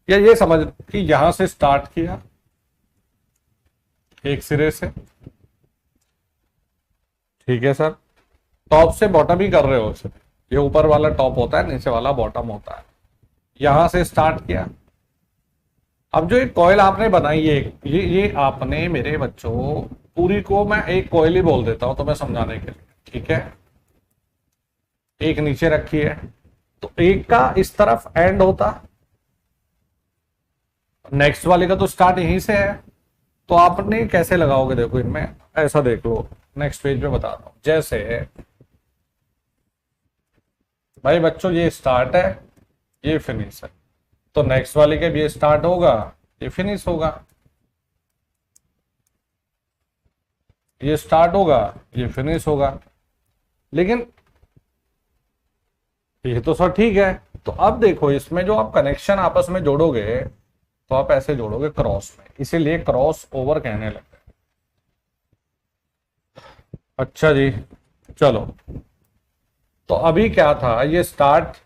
ये समझ कि यहां से स्टार्ट किया एक सिरे से, ठीक है सर, टॉप से बॉटम ही कर रहे हो सिर्फ, ये ऊपर वाला टॉप होता है, नीचे वाला बॉटम होता है। यहां से स्टार्ट किया। अब जो एक कॉइल आपने बनाई है, ये आपने मेरे बच्चों, पूरी को मैं एक कॉइल ही बोल देता हूं तुम्हें समझाने के लिए, ठीक है। एक नीचे रखी है, तो एक का इस तरफ एंड होता, नेक्स्ट वाले का तो स्टार्ट यहीं से है। तो आपने कैसे लगाओगे, देखो इनमें ऐसा देख लो, नेक्स्ट पेज पे बता रहा हूं। जैसे भाई बच्चों ये स्टार्ट है, ये फिनिश है, तो नेक्स्ट वाले के भी ये स्टार्ट होगा, ये फिनिश होगा, ये स्टार्ट होगा, ये फिनिश होगा। लेकिन ये तो सर ठीक है। तो अब देखो इसमें जो आप कनेक्शन आपस में जोड़ोगे, तो आप ऐसे जोड़ोगे क्रॉस में, इसीलिए क्रॉस ओवर कहने लगे। अच्छा जी, चलो, तो अभी क्या था, ये स्टार्ट,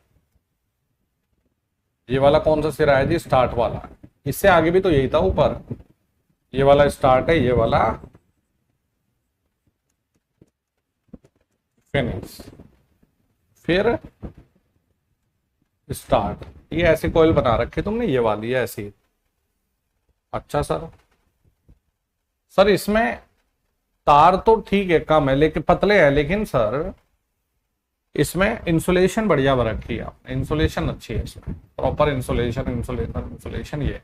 ये वाला कौन सा सिरा है जी, स्टार्ट वाला। इससे आगे भी तो यही था ऊपर, ये वाला स्टार्ट है, ये वाला फिनिश, फिर स्टार्ट। ये ऐसी कॉइल बना रखी तुमने, ये वाली है ऐसी। अच्छा सर, सर इसमें तार तो ठीक है कम है, लेकिन पतले हैं, लेकिन सर इसमें इंसुलेशन बढ़िया रखी है आपने, इंसुलेशन अच्छी है इसमें, प्रॉपर इंसुलेशन, इंसुलेशन ये है।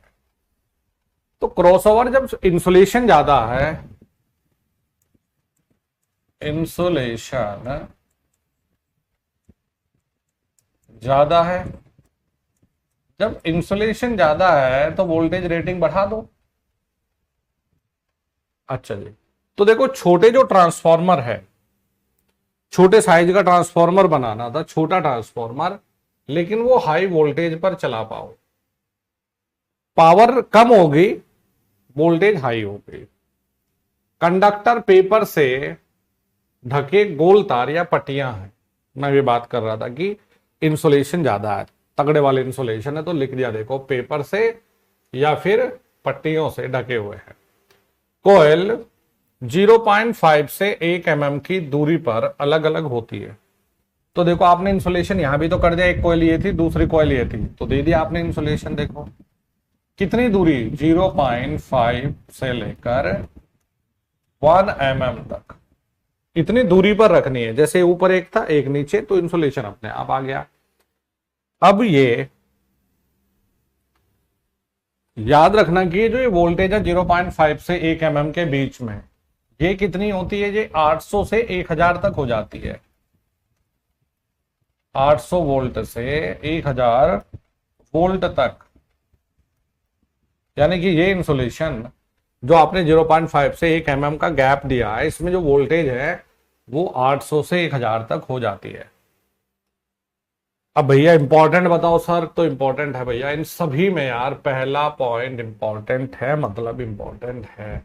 तो क्रॉसओवर जब इंसुलेशन ज्यादा है, इंसुलेशन ज्यादा है, जब इंसुलेशन ज्यादा है तो वोल्टेज रेटिंग बढ़ा दो। अच्छा जी, तो देखो छोटे जो ट्रांसफॉर्मर है, छोटे साइज का ट्रांसफॉर्मर बनाना था, छोटा ट्रांसफॉर्मर, लेकिन वो हाई वोल्टेज पर चला पाओ, पावर कम होगी, वोल्टेज हाई होगी। कंडक्टर पेपर से ढके गोल तार या पट्टियां हैं, मैं ये बात कर रहा था कि इंसुलेशन ज्यादा है, तगड़े वाले इंसुलेशन है, तो लिख दिया देखो पेपर से या फिर पट्टियों से ढके हुए हैं। कोयल 0.5 से 1 mm की दूरी पर अलग अलग होती है। तो देखो आपने इंसुलेशन यहां भी तो कर दिया, एक कॉइल ये थी, दूसरी कॉइल ये थी, तो दे दिया आपने इंसुलेशन। देखो कितनी दूरी, 0.5 से लेकर 1 mm तक, इतनी दूरी पर रखनी है। जैसे ऊपर एक था एक नीचे, तो इंसुलेशन अपने आप आ गया। अब ये याद रखना कि जो ये वोल्टेज है 0.5 से 1 mm के बीच में, ये कितनी होती है, ये 800 से 1000 तक हो जाती है। 800 वोल्ट से 1000 वोल्ट तक, यानी कि ये इंसुलेशन जो आपने 0.5 से 1 mm का गैप दिया है, इसमें जो वोल्टेज है वो 800 से 1000 तक हो जाती है। अब भैया इंपॉर्टेंट बताओ सर, तो इंपॉर्टेंट है भैया इन सभी में यार, पहला पॉइंट इंपॉर्टेंट है, मतलब इंपॉर्टेंट है,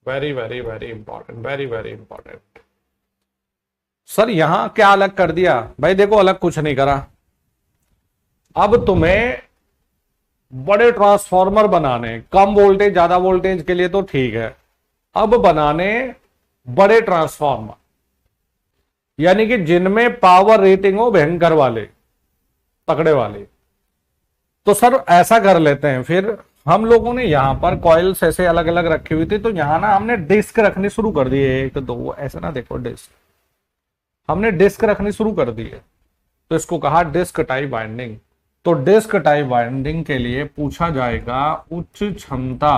very very very important, very very important. Sir यहां क्या अलग कर दिया भाई? देखो अलग कुछ नहीं करा। अब तुम्हें बड़े ट्रांसफॉर्मर बनाने, कम वोल्टेज ज्यादा वोल्टेज के लिए तो ठीक है, अब बनाने बड़े ट्रांसफॉर्मर, यानी कि जिनमें पावर रेटिंग हो भयंकर वाले, तगड़े वाले। तो सर ऐसा कर लेते हैं फिर, हम लोगों ने यहां पर कॉइल्स ऐसे अलग अलग रखी हुई थी, तो यहां ना हमने डिस्क रखनी शुरू कर दी है, एक दो ऐसे ना, देखो डिस्क, हमने डिस्क रखनी शुरू कर दी है, तो इसको कहा डिस्क टाइप वाइंडिंग। तो डिस्क टाइप वाइंडिंग के लिए पूछा जाएगा उच्च क्षमता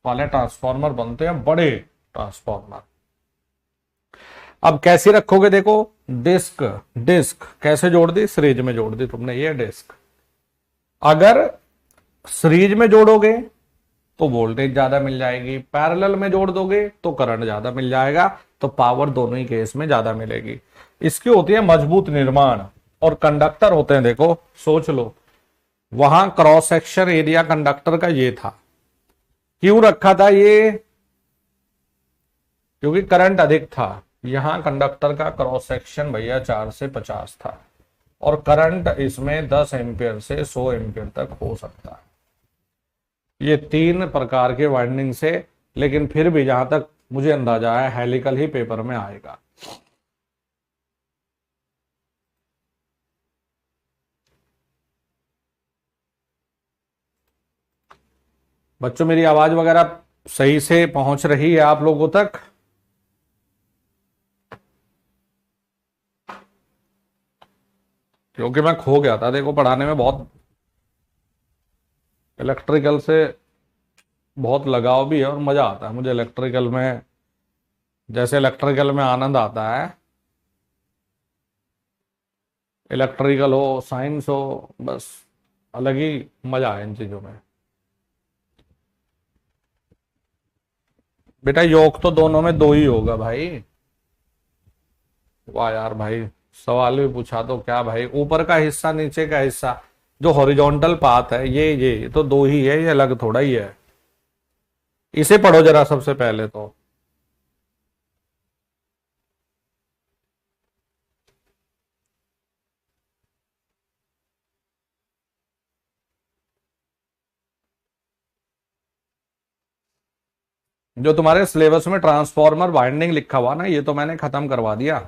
वाले ट्रांसफॉर्मर बनते हैं, बड़े ट्रांसफॉर्मर। अब कैसे रखोगे? देखो डिस्क, डिस्क कैसे जोड़ दी, सीरीज में जोड़ दी तुमने ये डिस्क। अगर सीरीज में जोड़ोगे तो वोल्टेज ज्यादा मिल जाएगी, पैरेलल में जोड़ दोगे तो करंट ज्यादा मिल जाएगा, तो पावर दोनों ही केस में ज्यादा मिलेगी। इसकी होती है मजबूत निर्माण, और कंडक्टर होते हैं, देखो सोच लो, वहां क्रॉस सेक्शन एरिया कंडक्टर का ये था, क्यों रखा था ये? क्योंकि करंट अधिक था। यहां कंडक्टर का क्रॉस सेक्शन भैया 4 से 50 था, और करंट इसमें 10 एम्पियर से 100 एम्पियर तक हो सकता है। ये 3 प्रकार के वाइंडिंग से, लेकिन फिर भी जहां तक मुझे अंदाजा है हेलिकल ही पेपर में आएगा। बच्चों मेरी आवाज वगैरह सही से पहुंच रही है आप लोगों तक? क्योंकि मैं खो गया था देखो पढ़ाने में, बहुत इलेक्ट्रिकल से बहुत लगाव भी है, और मजा आता है मुझे इलेक्ट्रिकल में, जैसे इलेक्ट्रिकल में आनंद आता है, इलेक्ट्रिकल हो साइंस हो, बस अलग ही मजा है इन चीजों में। बेटा योग तो दोनों में दो ही होगा भाई। वाह यार भाई, सवाल भी पूछा तो क्या भाई, ऊपर का हिस्सा नीचे का हिस्सा, जो हॉरिजॉन्टल पाथ है ये तो दो ही है, ये अलग थोड़ा ही है। इसे पढ़ो जरा सबसे पहले तो। जो तुम्हारे सिलेबस में ट्रांसफॉर्मर वाइंडिंग लिखा हुआ ना, ये तो मैंने खत्म करवा दिया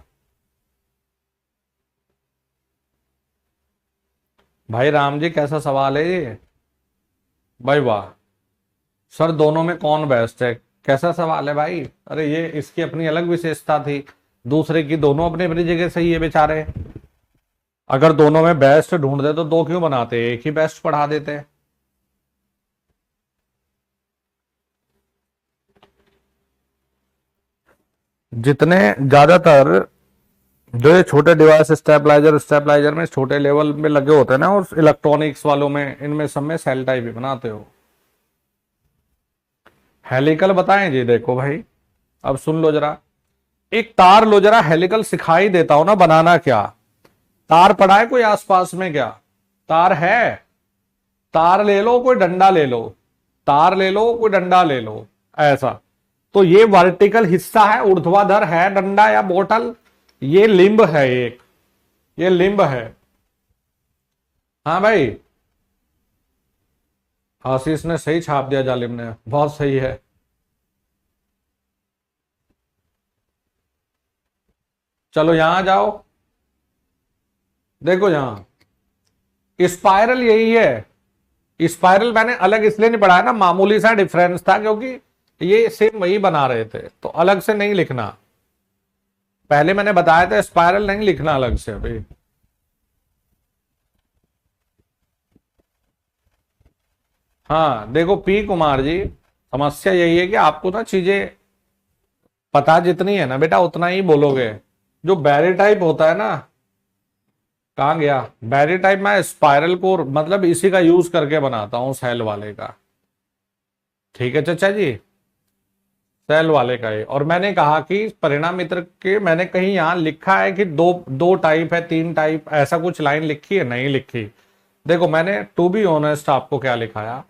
भाई। राम जी कैसा सवाल है ये भाई, वाह। सर दोनों में कौन बेस्ट है, कैसा सवाल है भाई? अरे ये इसकी अपनी अलग विशेषता थी, दूसरे की दोनों अपनी अपनी जगह सही है बेचारे। अगर दोनों में बेस्ट ढूंढते तो दो क्यों बनाते, एक ही बेस्ट पढ़ा देते। जितने ज्यादातर जो ये छोटे डिवाइस स्टेबलाइजर, स्टेबलाइजर में छोटे लेवल में लगे होते हैं ना, और इलेक्ट्रॉनिक्स वालों में, इनमें सब में सेल टाइप ही बनाते हो। हेलिकल बताएं जी, देखो भाई अब सुन लो जरा, एक तार लो जरा, हेलिकल सिखाई देता हूं ना बनाना। क्या तार पड़ा है कोई आसपास में? क्या तार है? तार ले लो, कोई डंडा ले लो, तार ले लो, कोई डंडा ले लो, ऐसा। तो ये वर्टिकल हिस्सा है, ऊर्ध्वाधर है डंडा या बोतल, ये लिंब है एक, ये लिंब है। हाँ भाई, आशीष ने सही छाप दिया, जालिम ने, बहुत सही है। चलो यहां जाओ, देखो यहां स्पाइरल यही है। स्पाइरल मैंने अलग इसलिए नहीं पढ़ाया ना, मामूली सा डिफरेंस था, क्योंकि ये सेम वही बना रहे थे, तो अलग से नहीं लिखना। पहले मैंने बताया था स्पाइरल नहीं लिखना अलग से अभी। हाँ देखो पी कुमार जी, समस्या यही है कि आपको ना चीजें पता जितनी है ना बेटा उतना ही बोलोगे। जो बैरी टाइप होता है ना, कहाँ गया बैरी टाइप, मैं स्पाइरल को मतलब इसी का यूज करके बनाता हूँ, सेल वाले का। ठीक है चाचा जी, सेल वाले का ही। और मैंने कहा कि परिणाम मित्र के, मैंने कहीं यहां लिखा है कि दो दो टाइप है, तीन टाइप, ऐसा कुछ लाइन लिखी है? नहीं लिखी। देखो मैंने टू बी ऑनेस्ट आपको क्या लिखाया,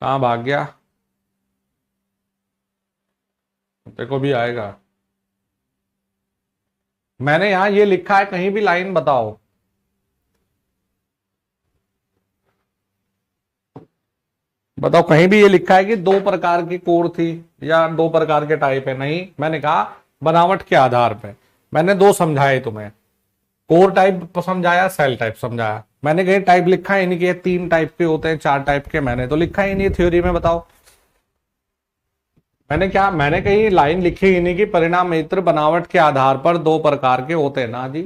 कहां भाग गया, देखो भी आएगा। मैंने यहां ये लिखा है, कहीं भी लाइन बताओ। बताओ कहीं भी ये लिखा है कि दो प्रकार की कोर थी या दो प्रकार के टाइप है? नहीं, मैंने कहा बनावट के आधार पे। मैंने दो समझाए तुम्हें, कोर टाइप समझाया, सेल टाइप समझाया। मैंने कहीं टाइप लिखा ही नहीं कि ये तीन टाइप के होते हैं, चार टाइप के, मैंने तो लिखा ही नहीं थ्योरी में। बताओ मैंने क्या, मैंने कहीं लाइन लिखी ही नहीं कि परिणाम मित्र बनावट के आधार पर दो प्रकार के होते हैं ना जी,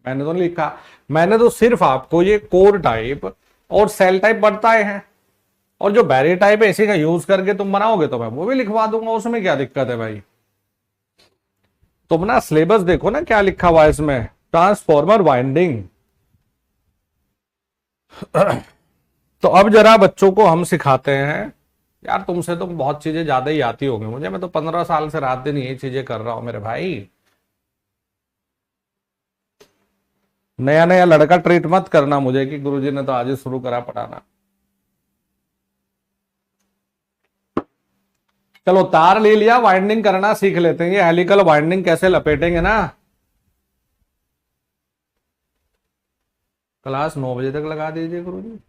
मैंने तो नहीं लिखा। मैंने तो सिर्फ आपको ये कोर टाइप और सेल टाइप बताए हैं, और जो बैरी टाइप है इसी का यूज करके तुम बनाओगे तो मैं वो भी लिखवा दूंगा, उसमें क्या दिक्कत है भाई। तुम ना सिलेबस देखो ना क्या लिखा हुआ है इसमें, ट्रांसफॉर्मर वाइंडिंग। तो अब जरा बच्चों को हम सिखाते हैं। यार तुमसे तो बहुत चीजें ज्यादा ही आती होंगी मुझे, मैं तो 15 साल से रात दिन यही चीजें कर रहा हूं मेरे भाई। नया नया लड़का ट्रीट मत करना मुझे कि गुरुजी ने तो आज ही शुरू करा पढ़ाना। चलो तार ले लिया, वाइंडिंग करना सीख लेते हैं। ये हेलिकल वाइंडिंग कैसे लपेटेंगे ना, क्लास 9 बजे तक लगा दीजिए गुरुजी।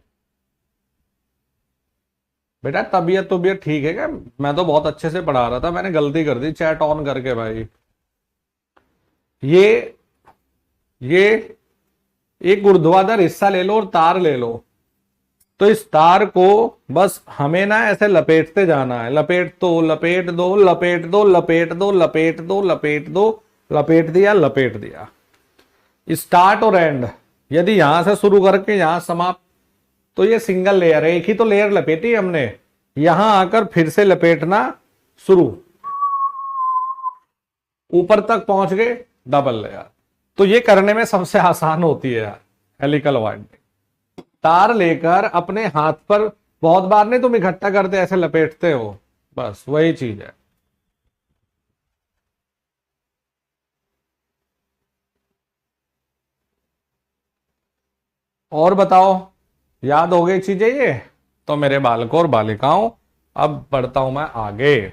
बेटा तबीयत तबीयत ठीक है क्या? मैं तो बहुत अच्छे से पढ़ा रहा था, मैंने गलती कर दी चैट ऑन करके भाई। ये ये एक ऊर्ध्वाधर हिस्सा ले लो और तार ले लो, तो इस तार को बस हमें ना ऐसे लपेटते जाना है। लपेट दो लपेट दो लपेट दो लपेट दो लपेट दो लपेट दो, लपेट दिया लपेट दिया। स्टार्ट और एंड यदि यहां से शुरू करके यहां समाप्त, तो ये सिंगल लेयर है, एक ही तो लेयर लपेटी हमने। यहां आकर फिर से लपेटना शुरू, ऊपर तक पहुंच गए, डबल लेयर। तो ये करने में सबसे आसान होती है यार हेलिकल वाइंडिंग। तार लेकर अपने हाथ पर बहुत बार नहीं तुम इकट्ठा करते ऐसे लपेटते हो, बस वही चीज है। और बताओ, याद हो गई चीजें ये? तो मेरे बालकों और बालिकाओं, अब बढ़ता हूं मैं आगे।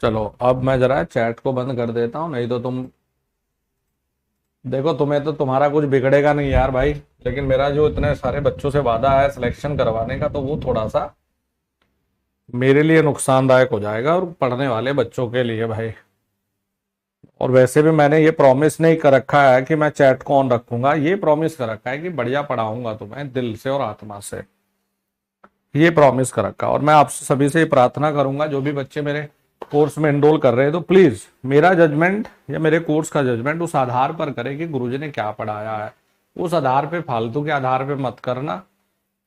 चलो अब मैं जरा चैट को बंद कर देता हूं, नहीं तो तुम देखो, तुम्हें तो तुम्हारा कुछ बिगड़ेगा नहीं यार भाई, लेकिन मेरा जो इतने सारे बच्चों से वादा है सिलेक्शन करवाने का, तो वो थोड़ा सा मेरे लिए नुकसानदायक हो जाएगा और पढ़ने वाले बच्चों के लिए भाई। और वैसे भी मैंने ये प्रॉमिस नहीं कर रखा है कि मैं चैट को ऑन रखूंगा, ये प्रॉमिस कर रखा है कि बढ़िया पढ़ाऊंगा तुम्हें दिल से और आत्मा से, ये प्रॉमिस कर रखा। और मैं आप सभी से प्रार्थना करूंगा, जो भी बच्चे मेरे कोर्स में एनरोल कर रहे हैं, तो प्लीज मेरा जजमेंट या मेरे कोर्स का जजमेंट उस आधार पर करें कि गुरुजी ने क्या पढ़ाया है। उस आधार पे, फालतू के आधार पे मत करना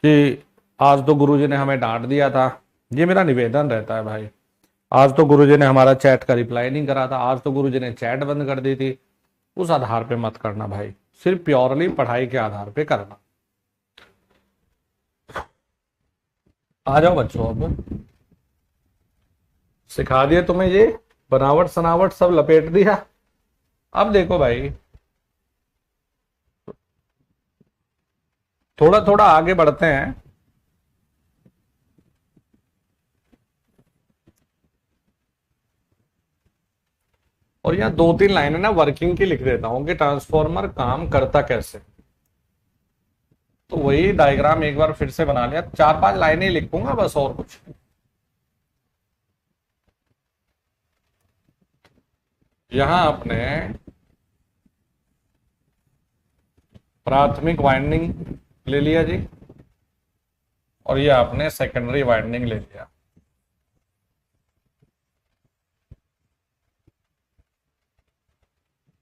कि आज तो गुरुजी ने हमें डांट दिया था। ये मेरा निवेदन रहता है भाई। आज तो गुरुजी ने हमारा चैट का रिप्लाई नहीं करा था, आज तो गुरुजी ने चैट बंद कर दी थी। उस आधार पे मत करना भाई, सिर्फ प्योरली पढ़ाई के आधार पे करना। आ जाओ बच्चों, अब सिखा दिया तुम्हें ये बनावट सनावट सब लपेट दिया। अब देखो भाई, थोड़ा थोड़ा आगे बढ़ते हैं। और यहाँ दो तीन लाइनें ना वर्किंग की लिख देता हूं कि ट्रांसफॉर्मर काम करता कैसे। तो वही डायग्राम एक बार फिर से बना लिया, 4-5 लाइनें लिखूंगा बस, और कुछ। यहां आपने प्राथमिक वाइंडिंग ले लिया जी, और ये आपने सेकेंडरी वाइंडिंग ले लिया।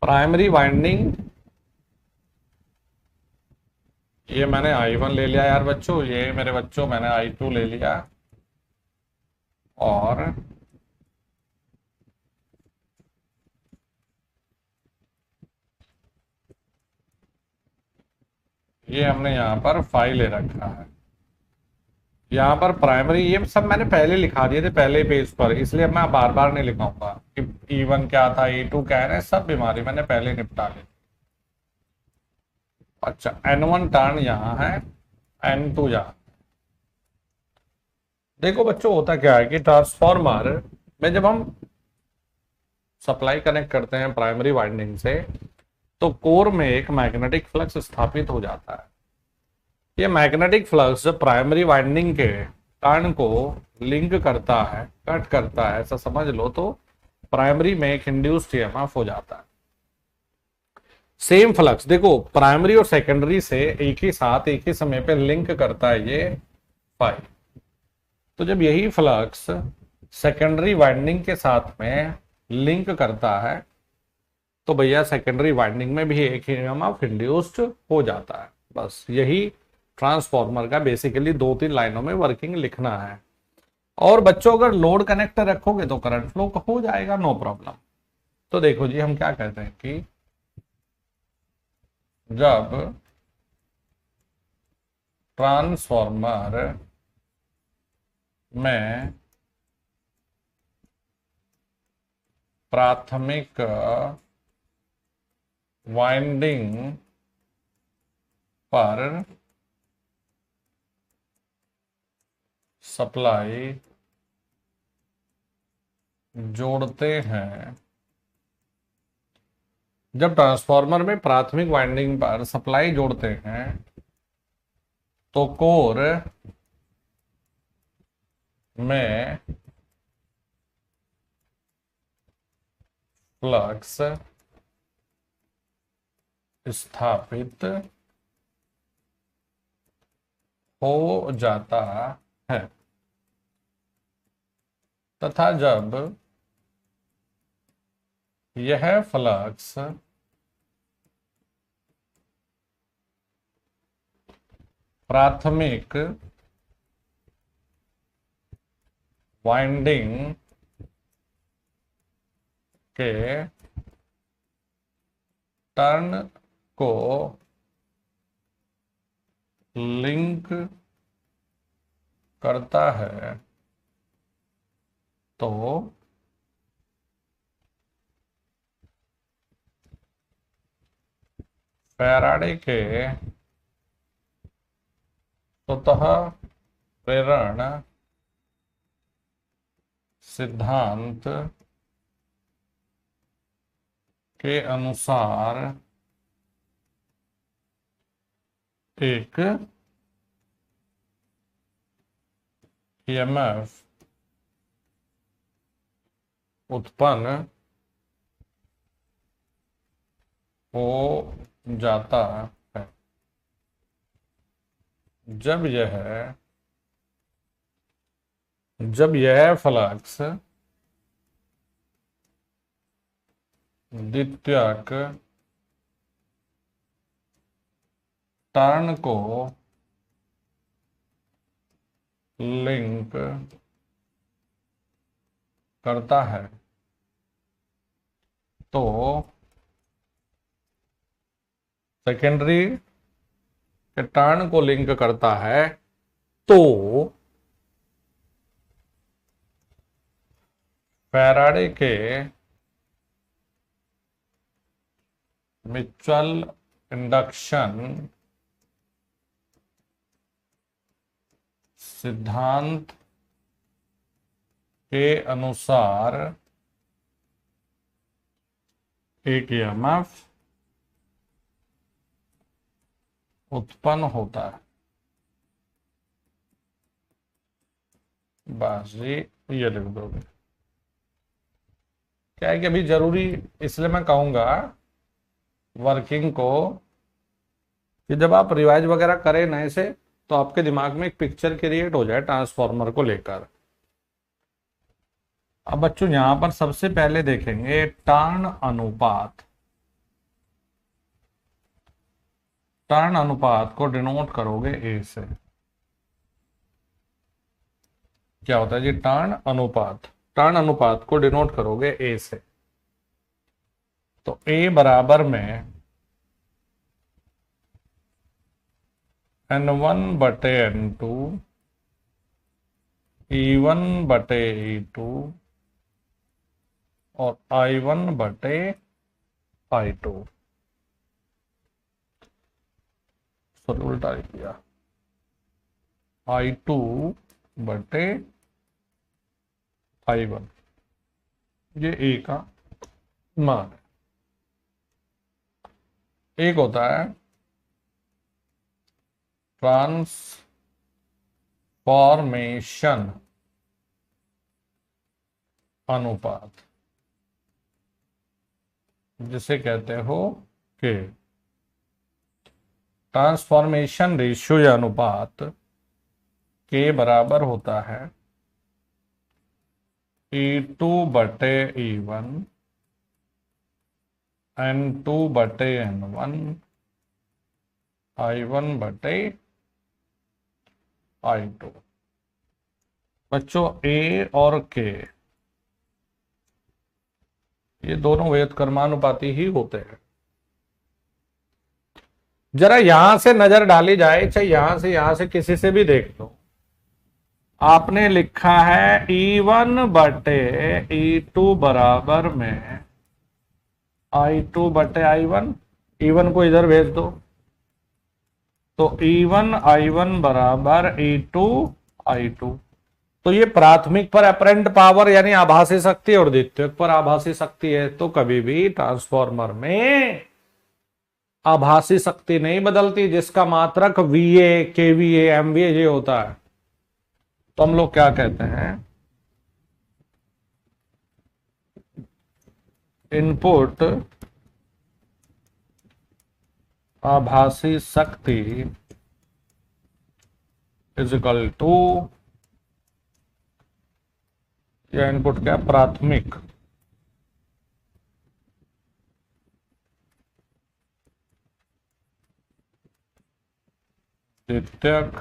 प्राइमरी वाइंडिंग ये मैंने I1 ले लिया यार बच्चों, ये मेरे बच्चों मैंने I2 ले लिया, और ये हमने यहाँ पर 5 ले रखा है। यहाँ पर प्राइमरी ये सब मैंने पहले लिखा दिए थे पहले पेज पर, इसलिए मैं बार बार नहीं लिखाऊंगा कि E1 क्या था, E2 क्या है, सब बीमारी मैंने पहले निपटा ली। अच्छा, N1 टर्न यहाँ है, N2 यहाँ। देखो बच्चों, होता क्या है कि ट्रांसफॉर्मर में जब हम सप्लाई कनेक्ट करते हैं प्राइमरी वाइंडिंग से, तो कोर में एक मैग्नेटिक फ्लक्स स्थापित हो जाता है। ये मैग्नेटिक फ्लक्स प्राइमरी वाइंडिंग के टर्न को लिंक करता है, कट करता है, ऐसा समझ लो, तो प्राइमरी में एक इंड्यूस्ड ईएमएफ हो जाता है। सेम फ्लक्स देखो, प्राइमरी और सेकेंडरी से एक ही साथ एक ही समय पे लिंक करता है ये 5। तो जब यही फ्लक्स सेकेंडरी वाइंडिंग के साथ में लिंक करता है, तो भैया सेकेंडरी वाइंडिंग में भी एक ईएमएफ इंड्यूस्ड हो जाता है। बस यही ट्रांसफॉर्मर का बेसिकली 2-3 लाइनों में वर्किंग लिखना है। और बच्चों अगर लोड कनेक्टर रखोगे तो करंट फ्लो हो जाएगा, नो प्रॉब्लम। तो देखो जी, हम क्या कहते हैं कि जब ट्रांसफॉर्मर में प्राथमिक वाइंडिंग पर सप्लाई जोड़ते हैं, जब ट्रांसफॉर्मर में प्राथमिक वाइंडिंग पर सप्लाई जोड़ते हैं, तो कोर में फ्लक्स स्थापित हो जाता है, तथा जब यह फ्लक्स प्राथमिक वाइंडिंग के टर्न को लिंक करता है, तो फैराडे के स्वतः प्रेरण सिद्धांत के अनुसार एक ईएमएफ उत्पन्न हो जाता है, जब यह फ्लक्स द्वितीयक टर्न को लिंक करता है, तो सेकेंडरी के टर्न को लिंक करता है, तो फैराडे के म्यूचुअल इंडक्शन सिद्धांत के अनुसार एक ईएमएफ उत्पन्न होता है। बस ये लिख दोगे। क्या है कि अभी जरूरी, इसलिए मैं कहूंगा वर्किंग को कि जब आप रिवाइज वगैरह करें नए से तो आपके दिमाग में एक पिक्चर क्रिएट हो जाए ट्रांसफॉर्मर को लेकर। अब बच्चों यहां पर सबसे पहले देखेंगे टर्न अनुपात। टर्न अनुपात को डिनोट करोगे ए से। क्या होता है जी टर्न अनुपात? टर्न अनुपात को डिनोट करोगे ए से। तो ए बराबर में N1/N2 E1/E2 और I1/I2। सॉरी उल्टा लिख दिया, I2/I1। ये ए का मान है। एक होता है ट्रांसफॉर्मेशन अनुपात, जिसे कहते हो कि ट्रांसफॉर्मेशन रेशियो या अनुपात के बराबर होता है E2/E1 N2/N1 I1/I2। बच्चों ए और के ये दोनों व्युत्क्रमानुपाती ही होते हैं। जरा यहां से नजर डाली जाए, चाहे यहां से किसी से भी देख लो, आपने लिखा है E1/E2 बराबर में I2/I1। E1 को इधर भेज दो तो E1I1 बराबर E2I2। तो ये प्राथमिक पर अपरेंट पावर यानी आभासी शक्ति और द्वितीयक पर आभासी शक्ति है। तो कभी भी ट्रांसफॉर्मर में आभासी शक्ति नहीं बदलती, जिसका मात्रक VA KVA MVA ये होता है। तो हम लोग क्या कहते हैं, इनपुट आभासी शक्ति इजिकल टू, या इनपुट क्या प्राथमिक द्वितीयक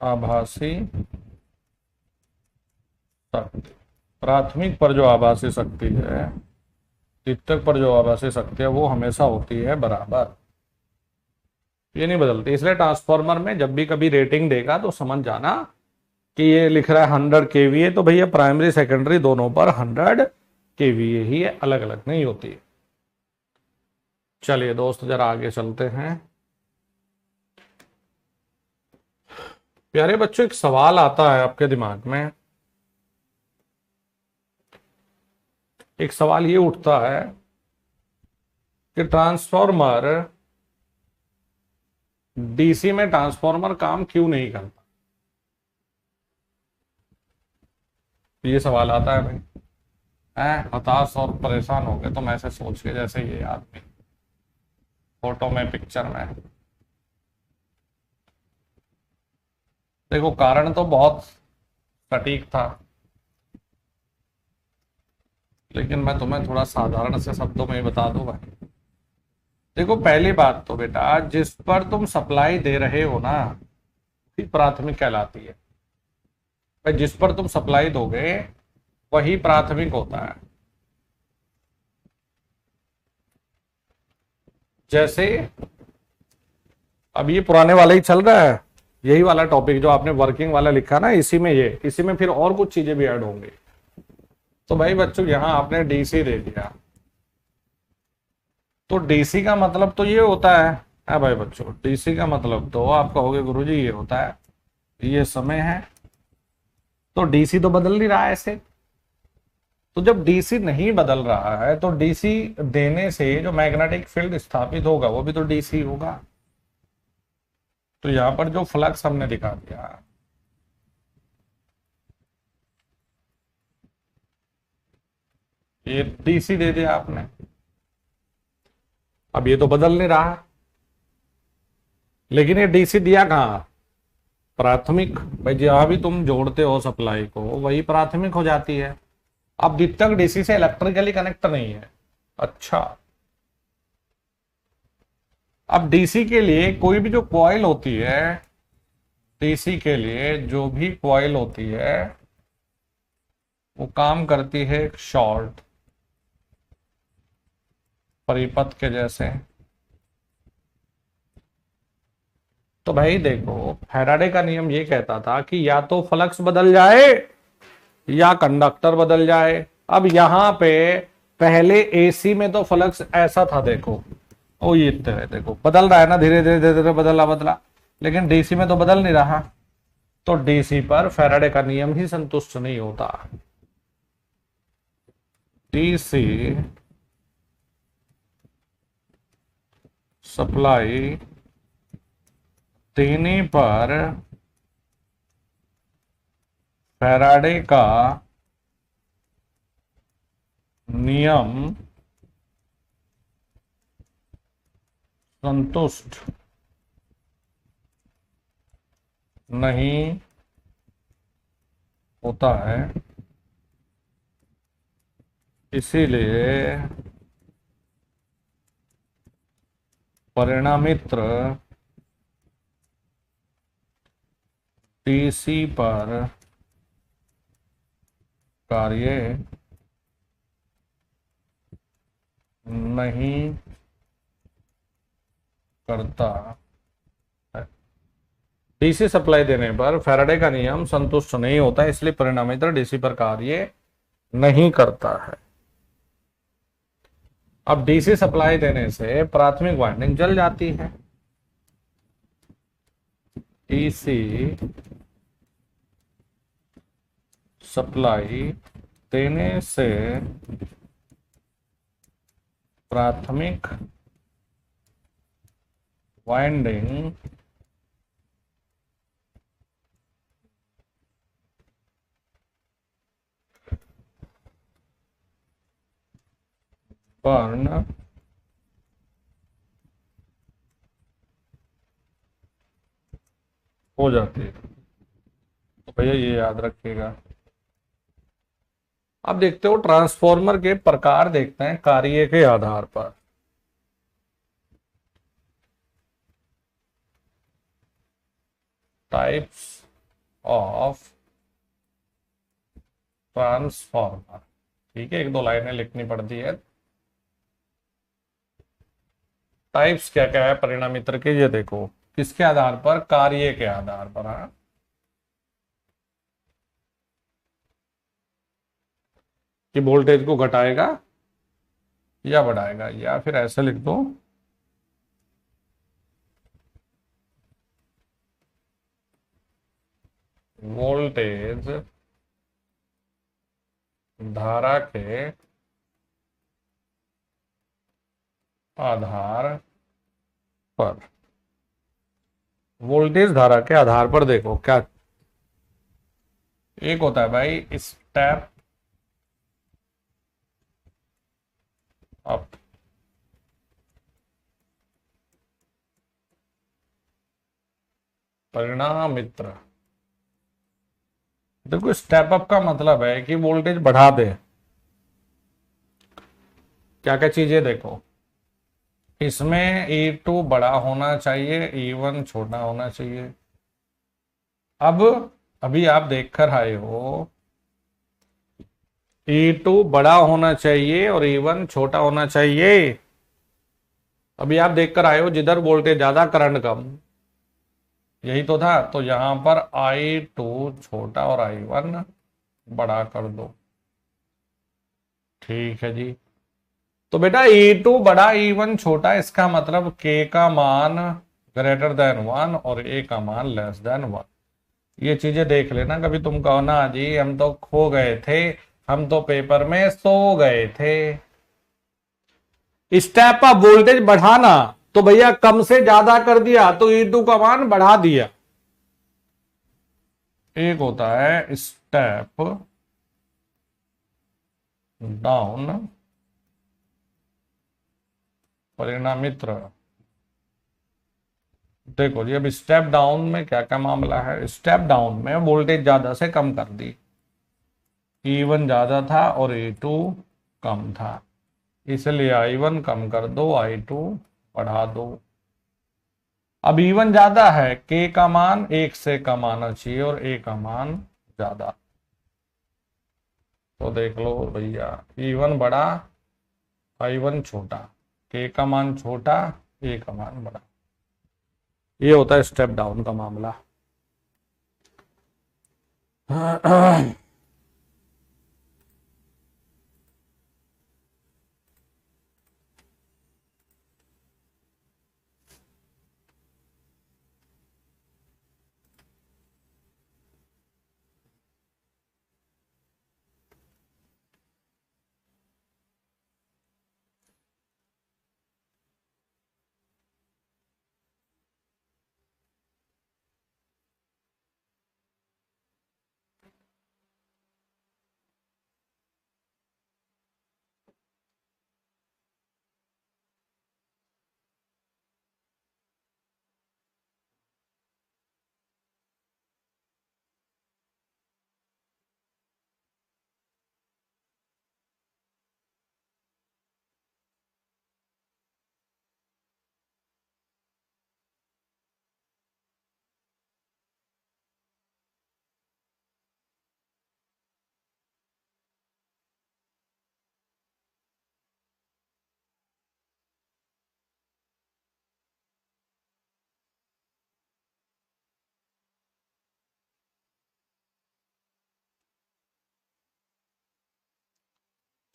आभासी शक्ति। प्राथमिक पर जो आभासी शक्ति है, द्वितीयक पर जो आभासी शक्ति है, वो हमेशा होती है बराबर, ये नहीं बदलती। इसलिए ट्रांसफॉर्मर में जब भी कभी रेटिंग देगा तो समझ जाना कि ये लिख रहा है 100 kVA, तो भैया प्राइमरी सेकेंडरी दोनों पर 100 kVA ही है, अलग अलग नहीं होती। चलिए दोस्त जरा आगे चलते हैं। प्यारे बच्चों एक सवाल आता है आपके दिमाग में, एक सवाल ये उठता है कि ट्रांसफॉर्मर डीसी में ट्रांसफॉर्मर काम क्यों नहीं करता। ये सवाल आता है भाई, हताश और परेशान हो गए तुम ऐसे सोच के जैसे ये आदमी फोटो में पिक्चर में। देखो कारण तो बहुत सटीक था, लेकिन मैं तुम्हें थोड़ा साधारण से शब्दों में ही बता दूं भाई। देखो पहली बात तो बेटा, जिस पर तुम सप्लाई दे रहे हो ना वही प्राथमिक कहलाती है। भाई जिस पर तुम सप्लाई दोगे वही प्राथमिक होता है। जैसे अब ये पुराने वाला ही चल रहा है, यही वाला टॉपिक जो आपने वर्किंग वाला लिखा ना, इसी में फिर और कुछ चीजें भी ऐड होंगी। तो भाई बच्चों यहां आपने डीसी दे दिया, तो डीसी का मतलब तो ये होता है भाई बच्चों, डीसी का मतलब तो आप कहोगे गुरुजी ये होता है, ये समय है, तो डीसी तो बदल नहीं रहा है ऐसे। तो जब डीसी नहीं बदल रहा है तो डीसी देने से जो मैग्नेटिक फील्ड स्थापित होगा वो भी तो डीसी होगा। तो यहां पर जो फ्लक्स हमने दिखा दिया, ये डीसी दे दिया आपने। अब ये तो बदल नहीं रहा, लेकिन ये डीसी दिया कहां? प्राथमिक। भाई जहां भी तुम जोड़ते हो सप्लाई को वही प्राथमिक हो जाती है। अब द्वितीयक डीसी से इलेक्ट्रिकली कनेक्ट नहीं है। अच्छा, अब डीसी के लिए कोई भी जो कॉइल होती है, डीसी के लिए जो भी कॉइल होती है वो काम करती है एक शॉर्ट परिपथ के जैसे। तो भाई देखो, फैराडे का नियम ये कहता था कि या तो फ्लक्स बदल जाए या कंडक्टर बदल जाए। अब यहां पे पहले एसी में तो फ्लक्स ऐसा था, देखो ओ ये तरह, देखो बदल रहा है ना, धीरे धीरे धीरे धीरे बदला बदला, लेकिन डीसी में तो बदल नहीं रहा। तो डीसी पर फैराडे का नियम ही संतुष्ट नहीं होता। डीसी सप्लाई देने पर फैराडे का नियम संतुष्ट नहीं होता है, इसीलिए परिणामित्र डीसी पर कार्य नहीं करता है। डीसी सप्लाई देने पर फैराडे का नियम संतुष्ट नहीं होता, इसलिए परिणामित्र डीसी पर कार्य नहीं करता है। अब डीसी सप्लाई देने से प्राथमिक वाइंडिंग जल जाती है। डीसी सप्लाई देने से प्राथमिक वाइंडिंग बर्न हो जाती है। तो भैया ये याद रखिएगा। अब देखते हो ट्रांसफॉर्मर के प्रकार, देखते हैं कार्य के आधार पर। टाइप्स ऑफ ट्रांसफॉर्मर, ठीक है, एक दो लाइनें लिखनी पड़ती है। टाइप्स क्या क्या है परिणामित्र के, ये देखो किसके आधार पर? कार्य के आधार पर। हाँ, कि वोल्टेज को घटाएगा या बढ़ाएगा, या फिर ऐसे लिख दो वोल्टेज धारा के आधार पर। वोल्टेज धारा के आधार पर देखो क्या, एक होता है भाई स्टेप अप, परिणामित्र। देखो स्टेप अप का मतलब है कि वोल्टेज बढ़ा दे। क्या क्या चीजें देखो, इसमें E2 बड़ा होना चाहिए, E1 छोटा होना चाहिए। अब अभी आप देख कर आए हो E2 बड़ा होना चाहिए और E1 छोटा होना चाहिए। अभी आप देख कर आए हो जिधर वोल्टेज ज्यादा करंट कम, यही तो था। तो यहां पर I2 छोटा और I1 बड़ा कर दो, ठीक है जी। तो बेटा E2 बड़ा E1 छोटा, इसका मतलब K का मान ग्रेटर देन 1 और A का मान लेस देन 1। ये चीजें देख लेना, कभी तुम कहो ना जी हम तो खो गए थे, हम तो पेपर में सो गए थे। स्टेप अप वोल्टेज बढ़ाना, तो भैया कम से ज्यादा कर दिया तो E2 का मान बढ़ा दिया। एक होता है स्टेप डाउन परिणामित्र। देखो जी, अब स्टेप डाउन में क्या क्या मामला है। स्टेप डाउन में वोल्टेज ज्यादा से कम कर दी, E1 ज्यादा था और E2 कम था, इसलिए I1 कम कर दो, I2 बढ़ा दो। अब E1 ज्यादा है, K का मान 1 से कम आना चाहिए और A का मान ज्यादा। तो देख लो भैया, E1 बड़ा, I1 छोटा, K का मान छोटा, A का मान बड़ा। ये होता है स्टेप डाउन का मामला।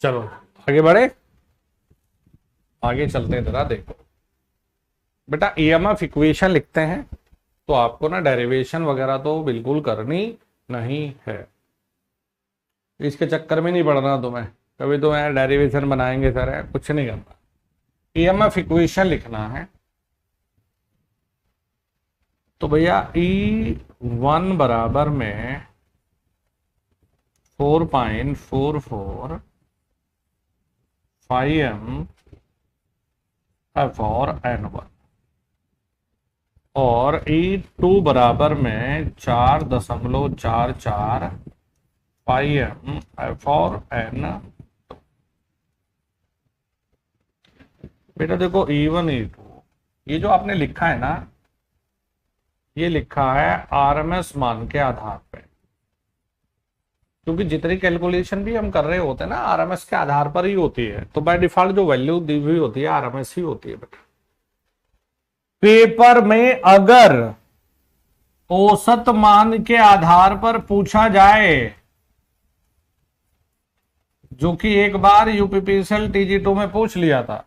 चलो आगे बढ़े, आगे चलते हैं जरा। देखो बेटा, ईएमएफ इक्वेशन लिखते हैं तो आपको ना डेरिवेशन वगैरह तो बिल्कुल करनी नहीं है, इसके चक्कर में नहीं पड़ना तुम्हें। कभी तो मैं डेरिवेशन बनाएंगे सर, कुछ नहीं करना। ईएमएफ इक्वेशन लिखना है तो भैया E1 बराबर में 4.44 5m फॉर N1 और E2 बराबर में 4.44 5m फॉर N। बेटा देखो E1 E2 ये जो आपने लिखा है ना, ये लिखा है आरएमएस मान के आधार पे, क्योंकि जितनी कैलकुलेशन भी हम कर रहे होते हैं ना आरएमएस के आधार पर ही होती है, तो बाय डिफॉल्ट जो वैल्यू दी हुई होती है आरएमएस ही होती है बेटा। पेपर में अगर औसत मान के आधार पर पूछा जाए, जो कि एक बार यूपीपीएसएल TG2 में पूछ लिया था,